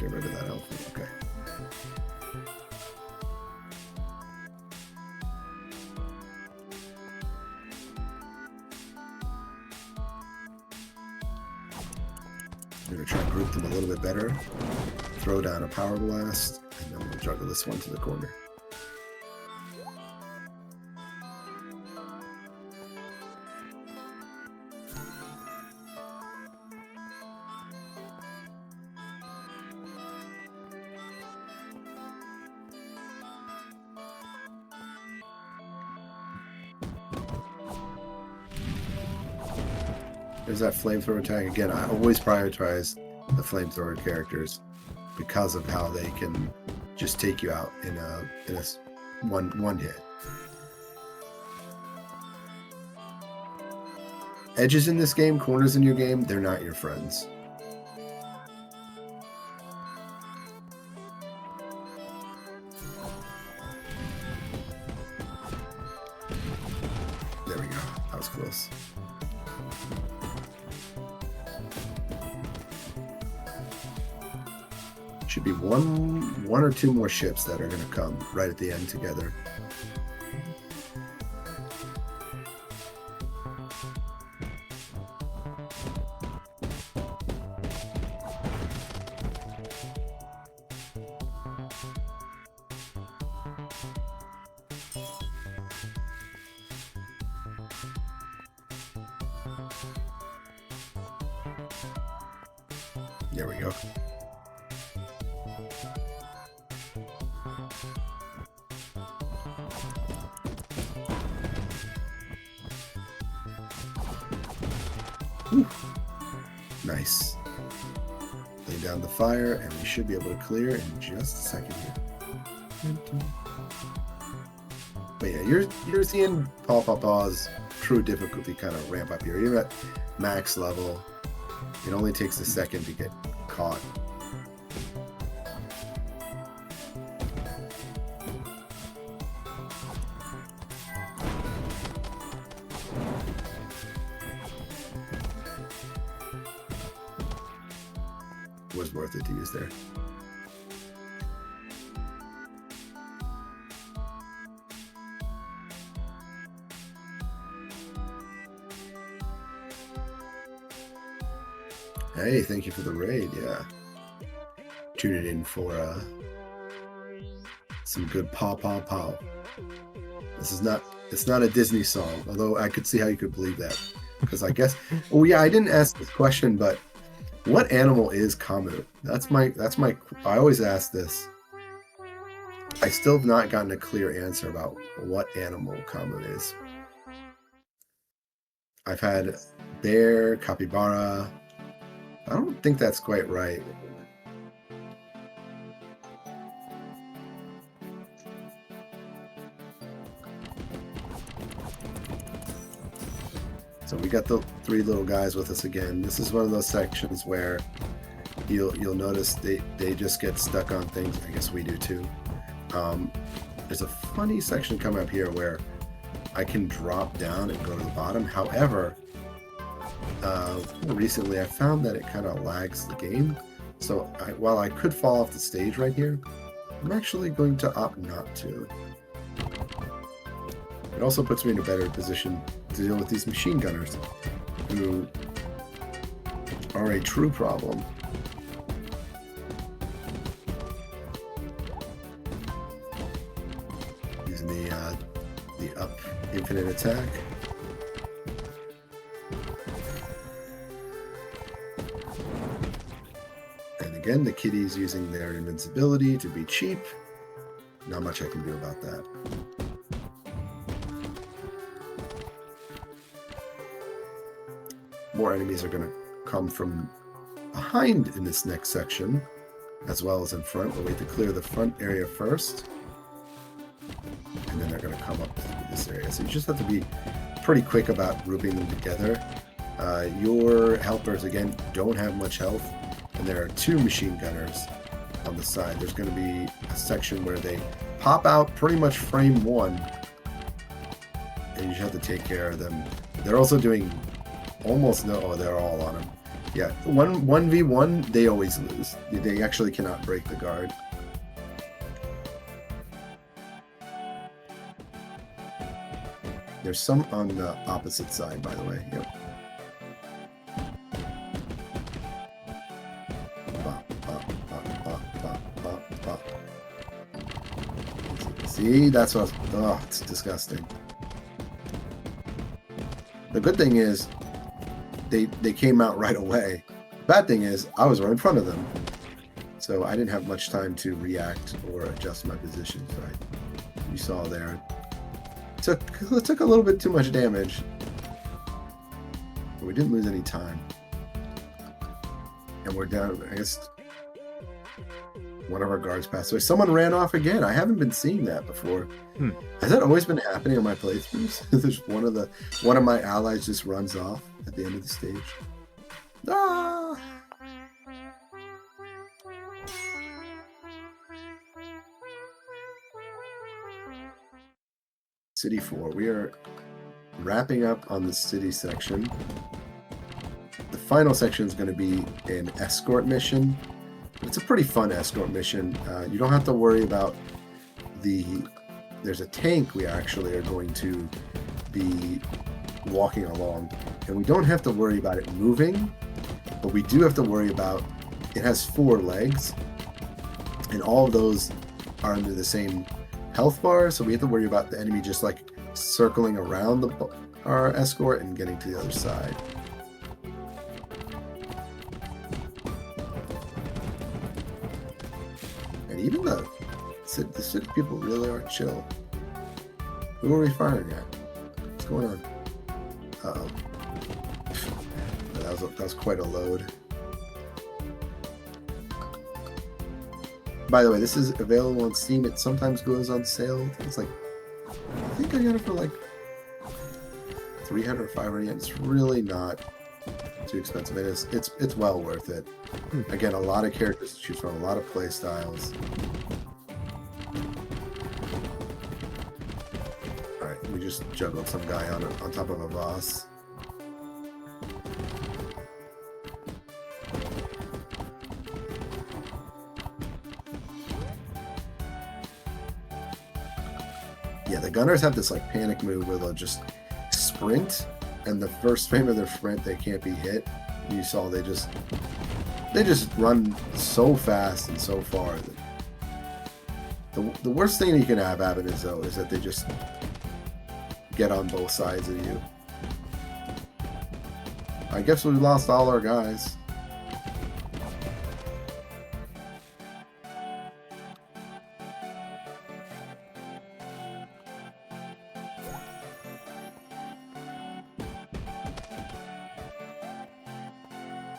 Get rid of that elephant. Okay. I'm going to try and group them a little bit better. Throw down a power blast, and then we'll juggle this one to the corner. There's that flamethrower attack. Again, I always prioritize the flamethrower characters because of how they can just take you out in a one hit. Edges in this game, corners in your game, they're not your friends. There we go. That was close. Should be one or two more ships that are going to come right at the end together. There we go. Whew. Nice. Lay down the fire, and we should be able to clear in just a second here. But yeah, you're seeing Paw Paw Paw's true difficulty kind of ramp up here. You're at max level. It only takes a second to get caught. Was worth it to use there. Hey, thank you for the raid. Yeah, tuning in for some good Paw Paw Paw. It's not a Disney song, although I could see how you could believe that, because I guess. Oh yeah, I didn't ask this question, but what animal is Camus? That's my. I always ask this. I still have not gotten a clear answer about what animal Camus is. I've had bear, capybara. I don't think that's quite right. So we got the three little guys with us again. This is one of those sections where you'll notice they just get stuck on things. I guess we do too. There's a funny section coming up here where I can drop down and go to the bottom. However, recently I found that it kind of lags the game. So while I could fall off the stage right here, I'm actually going to opt not to. It also puts me in a better position to deal with these machine gunners, who are a true problem. Using the up infinite attack. And again, the kitties using their invincibility to be cheap. Not much I can do about that. More enemies are going to come from behind in this next section, as well as in front. We'll wait to clear the front area first, and then they're going to come up through this area. So you just have to be pretty quick about grouping them together. Your helpers, again, don't have much health, and there are two machine gunners on the side. There's going to be a section where they pop out pretty much frame one, and you just have to take care of them. They're also doing almost no. Oh, they're all on him. Yeah, 1v1, they always lose. They actually cannot break the guard. There's some on the opposite side, by the way. Yep. See, that's what. Oh, it's disgusting. The good thing is, they came out right away. The bad thing is, I was right in front of them, so I didn't have much time to react or adjust my position. So you saw there, it took a little bit too much damage, but we didn't lose any time. And we're down. I guess one of our guards passed away. Someone ran off again. I haven't been seeing that before. Has that always been happening on my playthroughs? There's one of my allies just runs off at the end of the stage. Ah! City 4. We are wrapping up on the city section. The final section is going to be an escort mission. It's a pretty fun escort mission. You don't have to worry about there's a tank we actually are going to be walking along, and we don't have to worry about it moving, but we do have to worry about it has 4 legs, and all of those are under the same health bar, so we have to worry about the enemy just like circling around our escort and getting to the other side. And even the city people really are chill. Who are we firing at? What's going on? Uh-oh. That was quite a load. By the way, this is available on Steam. It sometimes goes on sale. It's like, I think I got it for like 300 or 500 yen. It's really not too expensive. It's well worth it. Again, a lot of characters to choose from, a lot of play styles. Alright, we just juggled some guy on top of a boss. Yeah, the gunners have this like panic move where they'll just sprint, and the first frame of their sprint they can't be hit. You saw they just run so fast and so far. The worst thing you can have happen is that they just get on both sides of you. I guess we lost all our guys.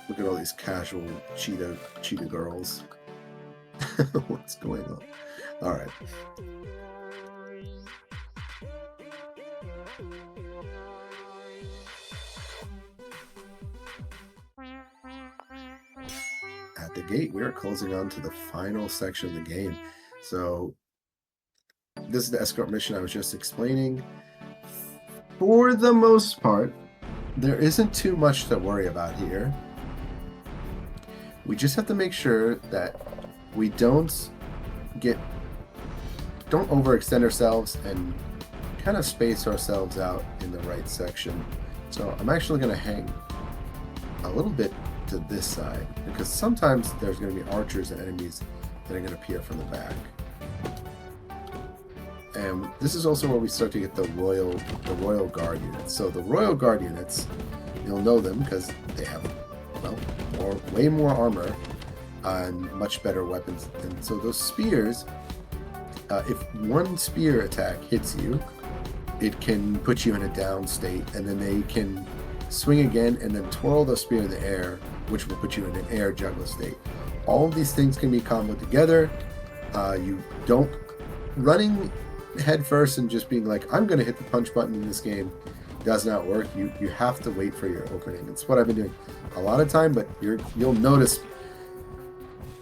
Look at all these casual cheetah girls. What's going on? All right. At the gate, we are closing on to the final section of the game. So this is the escort mission I was just explaining. For the most part, there isn't too much to worry about here. We just have to make sure that we don't overextend ourselves and kind of space ourselves out in the right section. So I'm actually going to hang a little bit to this side, because sometimes there's going to be archers and enemies that are going to appear from the back. And this is also where we start to get the Royal Guard units. So the Royal Guard units, you'll know them because they have, well, way more armor and much better weapons. And so those spears, if one spear attack hits you, it can put you in a down state, and then they can swing again and then twirl the spear in the air, which will put you in an air juggle state. All of these things can be comboed together. You don't running head first and just being like, I'm going to hit the punch button in this game does not work. You have to wait for your opening. It's what I've been doing a lot of time, but you'll notice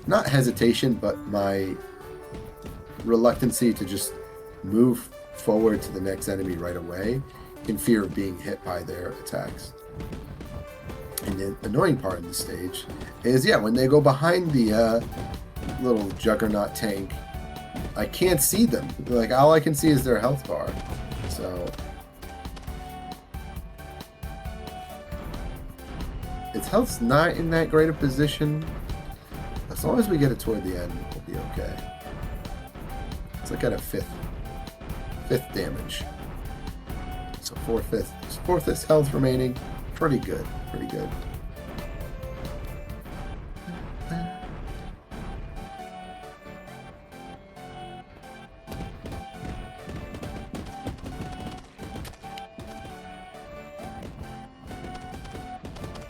not hesitation, but my reluctancy to just move forward to the next enemy right away in fear of being hit by their attacks. And the annoying part in this stage is, yeah, when they go behind the little juggernaut tank, I can't see them. Like, all I can see is their health bar. So its health's not in that great a position. As long as we get it toward the end, we'll be okay. It's like at a fifth damage. So four-fifths health remaining. Pretty good. Pretty good.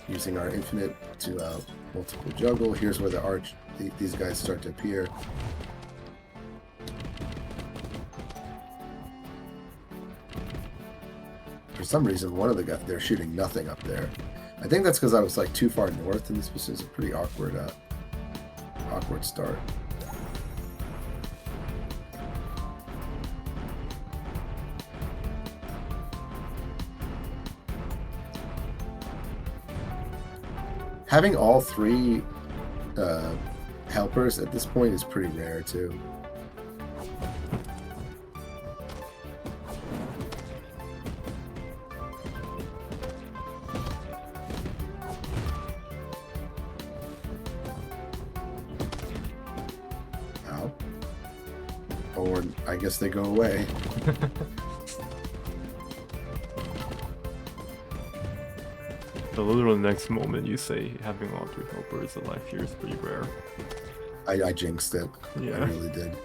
Using our infinite to multiple juggle. Here's where these guys start to appear. For some reason, one of the guys, they're shooting nothing up there. I think that's because I was like too far north, and this was a pretty awkward start. Having all three helpers at this point is pretty rare too. Ow. Or I guess they go away. The literal next moment you say having all three helpers alive here is pretty rare. I jinxed it. Yeah. I really did.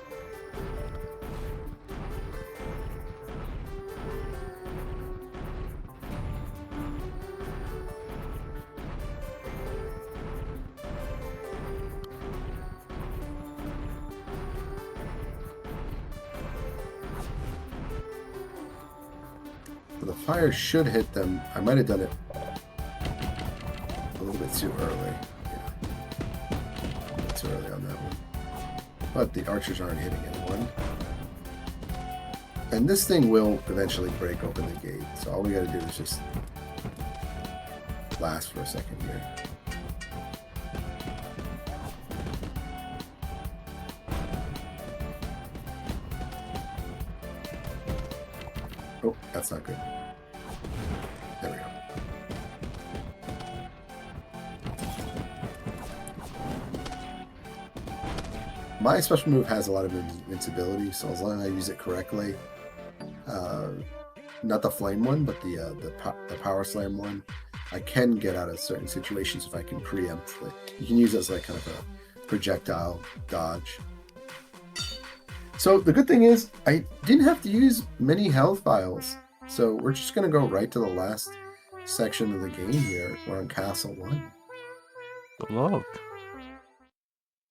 fire should hit them. I might have done it a little bit too early. Yeah. A bit too early on that one. But the archers aren't hitting anyone. And this thing will eventually break open the gate. So all we gotta do is just last for a second here. Oh, that's not good. There we go. My special move has a lot of invincibility, so as long as I use it correctly, not the flame one, but the power slam one, I can get out of certain situations if I can preempt. You can use it as like kind of a projectile dodge. So the good thing is I didn't have to use many health vials. So we're just going to go right to the last section of the game here. We're on Castle 1. Good luck.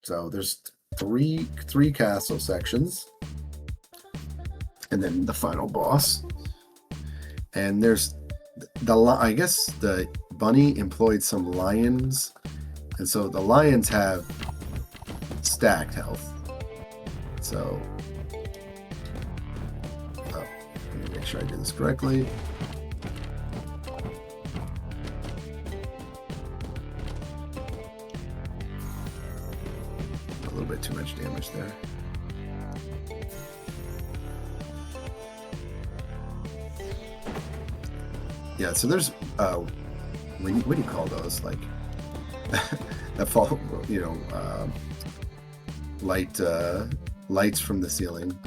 So there's three castle sections. And then the final boss. And there's I guess the bunny employed some lions. And so the lions have stacked health. So let me make sure I do this correctly. A little bit too much damage there. Yeah, so there's what do you call those? Like that fall, you know, lights from the ceiling.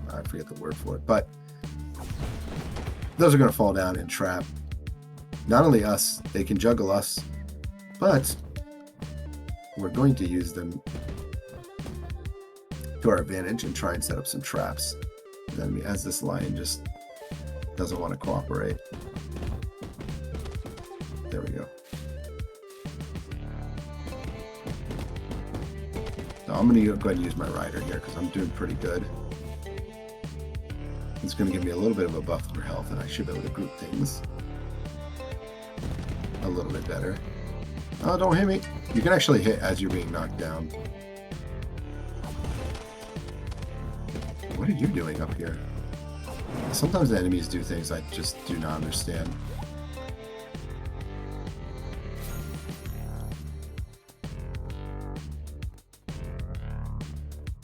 I forget the word for it, but those are going to fall down and trap not only us, they can juggle us, but we're going to use them to our advantage and try and set up some traps. The enemy, as this lion just doesn't want to cooperate. There we go. So I'm going to go ahead and use my rider here because I'm doing pretty good. It's going to give me a little bit of a buff for health, and I should be able to group things a little bit better. Oh, don't hit me. You can actually hit as you're being knocked down. What are you doing up here? Sometimes the enemies do things I just do not understand.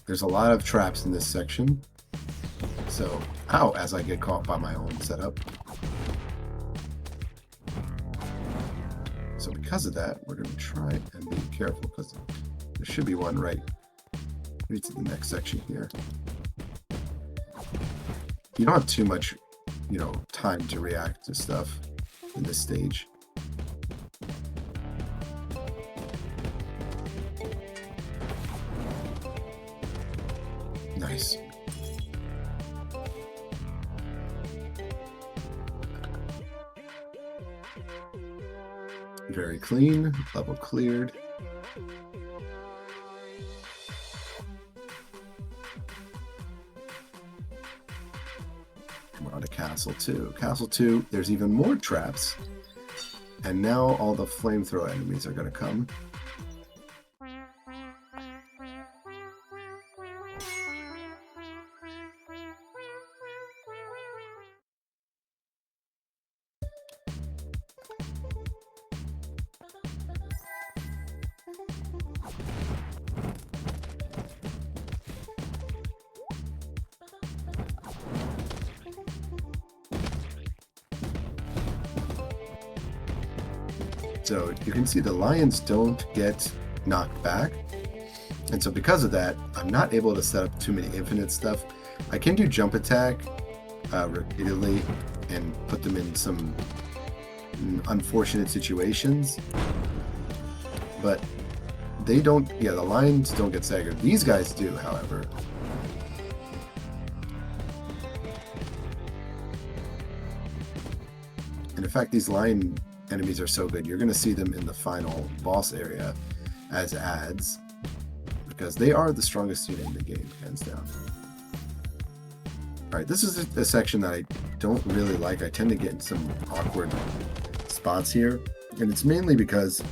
There's a lot of traps in this section. So, ow, as I get caught by my own setup. So because of that, we're going to try and be careful because there should be one right to the next section here. You don't have too much, you know, time to react to stuff in this stage. Nice. Very clean, level cleared. We're on to Castle 2. Castle 2, there's even more traps. And now all the flamethrower enemies are going to come. So you can see the lions don't get knocked back. And so because of that, I'm not able to set up too many infinite stuff. I can do jump attack repeatedly and put them in some unfortunate situations. But they don't, yeah, the lions don't get staggered. These guys do, however. And in fact, these lion enemies are so good, you're going to see them in the final boss area as ads, because they are the strongest unit in the game, hands down. All right, this is a section that I don't really like. I tend to get in some awkward spots here, and it's mainly because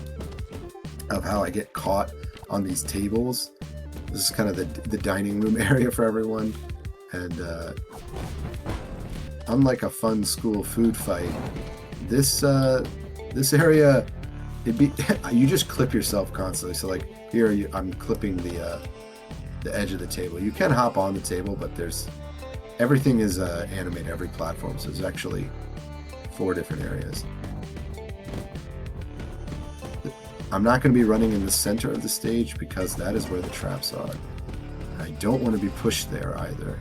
of how I get caught on these tables. This is kind of the dining room area for everyone, and unlike a fun school food fight, this area, you just clip yourself constantly. So like here, I'm clipping the edge of the table. You can hop on the table, but everything is animated, every platform. So there's actually 4 different areas. I'm not going to be running in the center of the stage because that is where the traps are. I don't want to be pushed there either.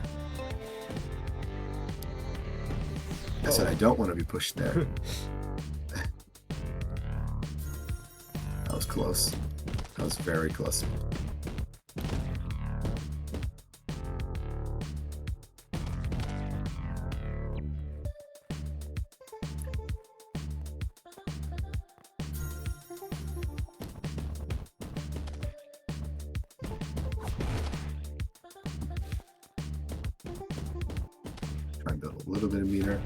I said I don't want to be pushed there. That was close. That was very close. Try and build a little bit of meter.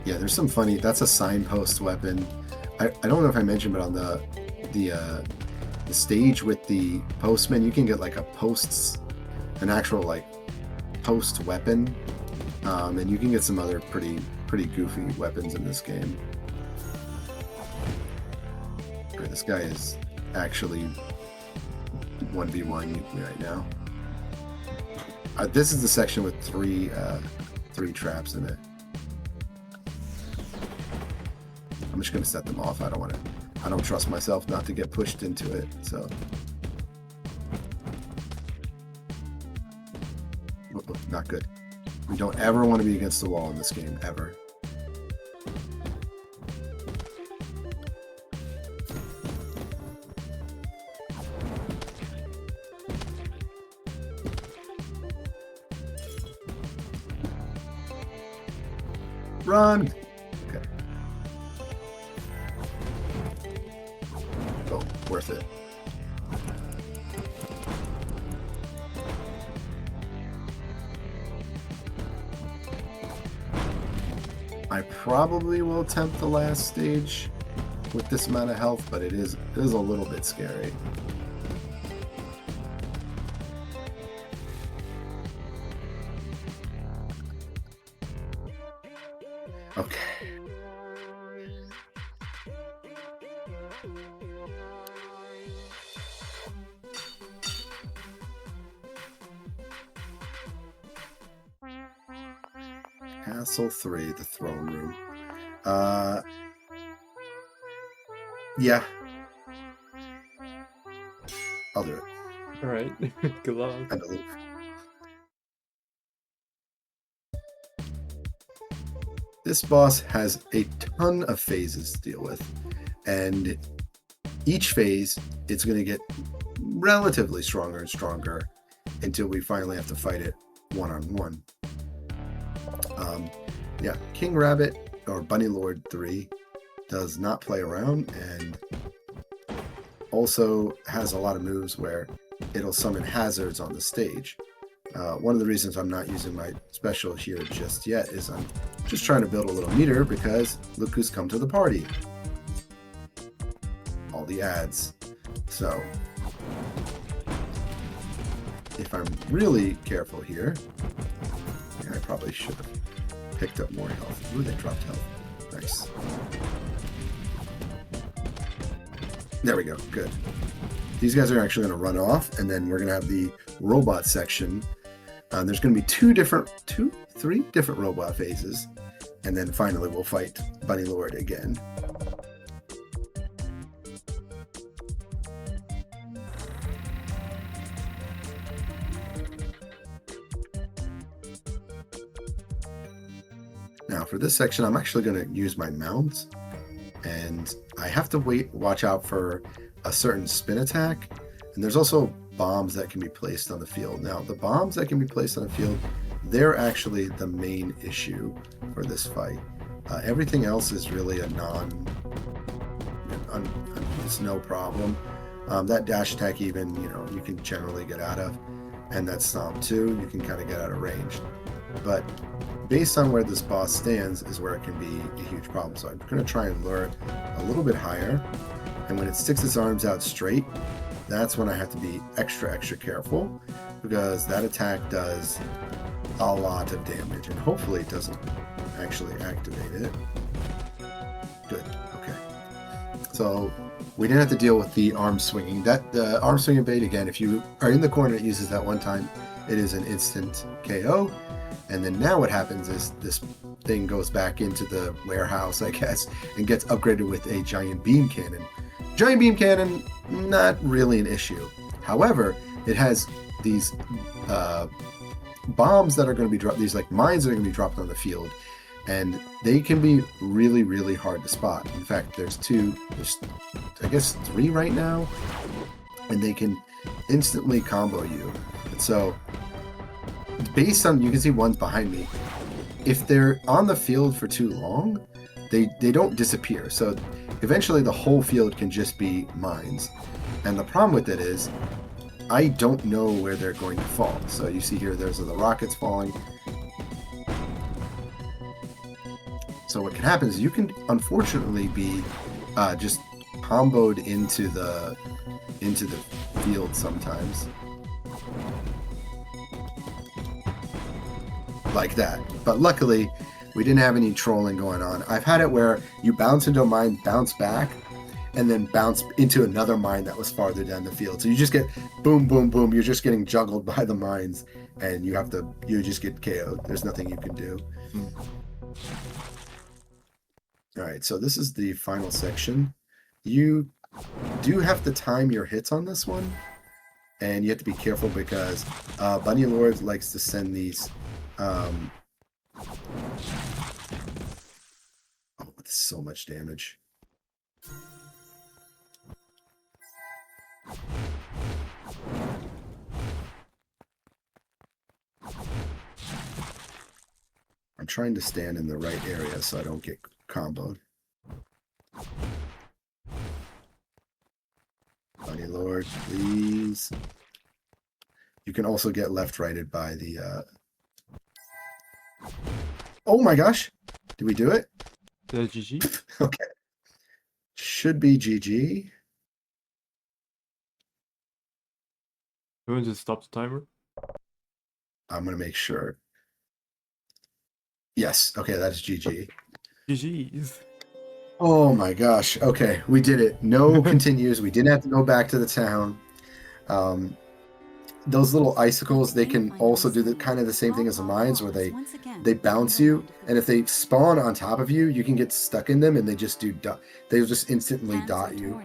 Yeah, there's some funny. That's a signpost weapon. I don't know if I mentioned, but on the stage with the postman, you can get like an actual like post weapon, and you can get some other pretty goofy weapons in this game. Right, this guy is actually 1v1 me right now. This is the section with three traps in it. I'm just going to set them off. I don't trust myself not to get pushed into it. So, not good. We don't ever want to be against the wall in this game, ever. Run! Okay. Oh, worth it. I probably will attempt the last stage with this amount of health, but it is a little bit scary. Okay. Castle 3, the throne room. Yeah. I'll do it. Alright, good luck. I believe. This boss has a ton of phases to deal with, and each phase it's going to get relatively stronger and stronger until we finally have to fight it one-on-one. Yeah, King Rabbit or Bunny Lord 3 does not play around, and also has a lot of moves where it'll summon hazards on the stage. One of the reasons I'm not using my special here just yet is I'm just trying to build a little meter because look who's come to the party. All the ads. So if I'm really careful here, I probably should have picked up more health. Ooh, they dropped health. Nice. There we go. Good. These guys are actually going to run off, and then we're going to have the robot section. There's going to be three different robot phases, and then finally we'll fight Bunny Lord again. Now for this section, I'm actually going to use my mounts, and I have to watch out for a certain spin attack, and there's also bombs that can be placed on the field. Now the bombs that can be placed on the field, they're actually the main issue for this fight. Everything else is really a it's no problem. That dash attack even, you can generally get out of. and that's Psalm 2. You can kind of get out of range. But based on where this boss stands is where it can be a huge problem. So I'm going to try and lure it a little bit higher. And when it sticks its arms out straight, that's when I have to be extra careful, because that attack does a lot of damage, and hopefully it doesn't actually activate it. Good. Okay. So we didn't have to deal with the arm swinging. The arm swinging bait, again, if you are in the corner, it uses that one time. It is an instant KO. And then now what happens is this thing goes back into the warehouse, I guess, and gets upgraded with a giant beam cannon. Giant beam cannon, not really an issue. However, it has these bombs that are going to be dropped, these like mines that are going to be dropped on the field, and they can be really hard to spot. In fact, there's I guess 3 right now, and they can instantly combo you. And so based on, you can see one's behind me, if they're on the field for too long, they don't disappear. So eventually the whole field can just be mines. And the problem with it is I don't know where they're going to fall. So you see here, there's the rockets falling. So what can happen is you can unfortunately be just comboed into the field sometimes. Like that. But luckily, we didn't have any trolling going on. I've had it where you bounce into a mine, bounce back, and then bounce into another mine that was farther down the field. So you just get boom, boom, boom. You're just getting juggled by the mines, and you just get KO'd. There's nothing you can do. All right, so this is the final section. You do have to time your hits on this one, and you have to be careful because Bunny Lord likes to send these with so much damage. I'm trying to stand in the right area so I don't get comboed. Bunny Lord, please. You can also get left-righted by the Oh my gosh! Did we do it? GG? Okay. Should be GG. You want to stop the timer? I'm going to make sure. Yes. Okay, that's GG. GG's. Oh my gosh. Okay, we did it. No continues. We didn't have to go back to the town. Those little icicles, they can also do the kind of the same thing as the mines, where they bounce you, and if they spawn on top of you, you can get stuck in them, and they just they'll just instantly dot you.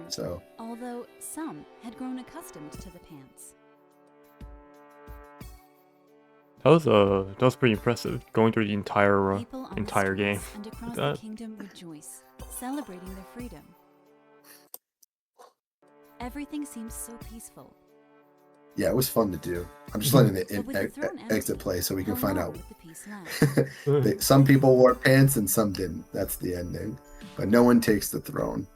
So although some had grown accustomed to the pants. That was pretty impressive, going through the entire game. And across the kingdom rejoice, celebrating their freedom. Everything seems so peaceful. yeah, it was fun to do. I'm just letting the exit play so we can find out. Some people wore pants and some didn't. That's the ending. But no one takes the throne.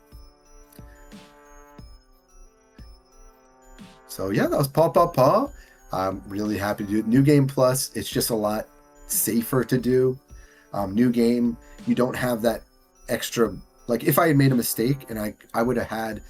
So yeah, that was Paw Paw Paw. I'm really happy to do it. New Game Plus, it's just a lot safer to do. New game, you don't have that extra, like if I had made a mistake and I would have had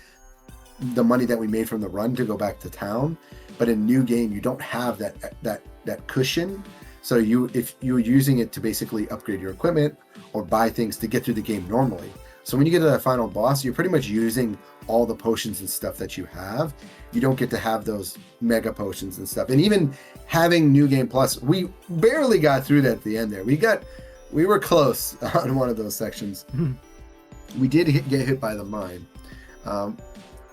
the money that we made from the run to go back to town, but in new game you don't have that cushion. So if you're using it to basically upgrade your equipment or buy things to get through the game normally. So when you get to that final boss, you're pretty much using all the potions and stuff that you have. You don't get to have those mega potions and stuff. And even having New Game Plus, we barely got through that at the end there. We were close on one of those sections. We did get hit by the mine.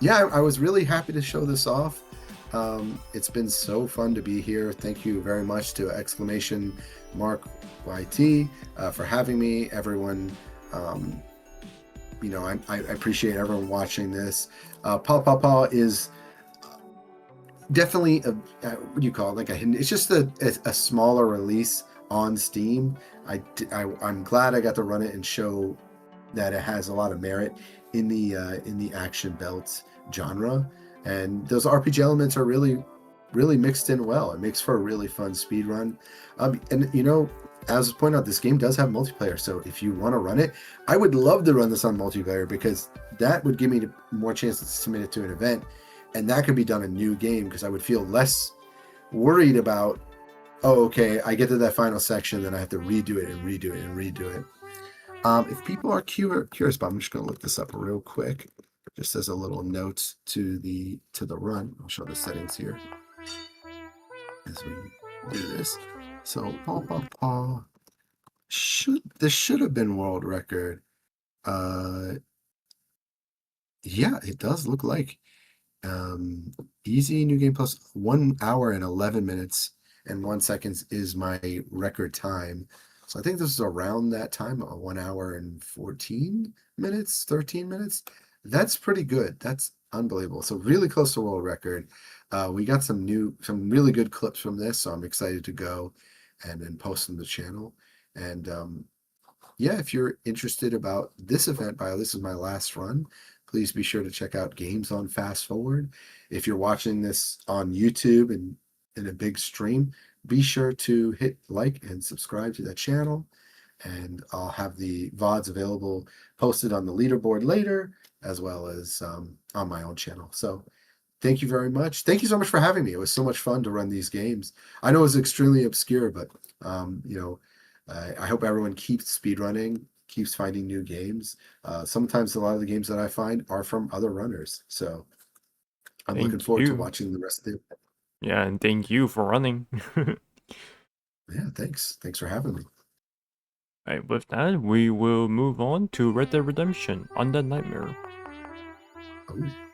Yeah, I was really happy to show this off. It's been so fun to be here. Thank you very much to !YT for having me. Everyone, I appreciate everyone watching this. Paw Paw Paw is definitely what do you call it? Like it's just a smaller release on Steam. I'm glad I got to run it and show that it has a lot of merit in the action belt genre, and those RPG elements are really really mixed in well. It makes for a really fun speed run. And you know, as pointed out, this game does have multiplayer. So if you want to run it, I would love to run this on multiplayer because that would give me more chances to submit it to an event, and that could be done a new game because I would feel less worried about, oh, okay, I get to that final section, then I have to redo it and redo it and redo it. If people are curious about, I'm just going to look this up real quick, just as a little note to the run. I'll show the settings here as we do this. So Paw Paw Paw this should have been world record. Yeah, it does look like easy new game plus 1 hour and 11 minutes and 1 seconds is my record time. So I think this is around that time, 1 hour and 14 minutes, 13 minutes. That's pretty good. That's unbelievable. So really close to world record. We got some really good clips from this, so I'm excited to go and then post them to the channel. And yeah, if you're interested about this event, this is my last run, please be sure to check out Games on Fast Forward. If you're watching this on YouTube and in a big stream, be sure to hit like and subscribe to that channel. And I'll have the VODs available posted on the leaderboard later, as well as on my own channel. So thank you very much. Thank you so much for having me. It was so much fun to run these games. I know it's extremely obscure, but you know, I hope everyone keeps speedrunning, keeps finding new games. Sometimes a lot of the games that I find are from other runners. So I'm looking forward to watching the rest of it. Yeah, and thank you for running. Yeah, thanks. Thanks for having me. Alright, with that, we will move on to Red Dead Redemption: Undead Nightmare. Ooh.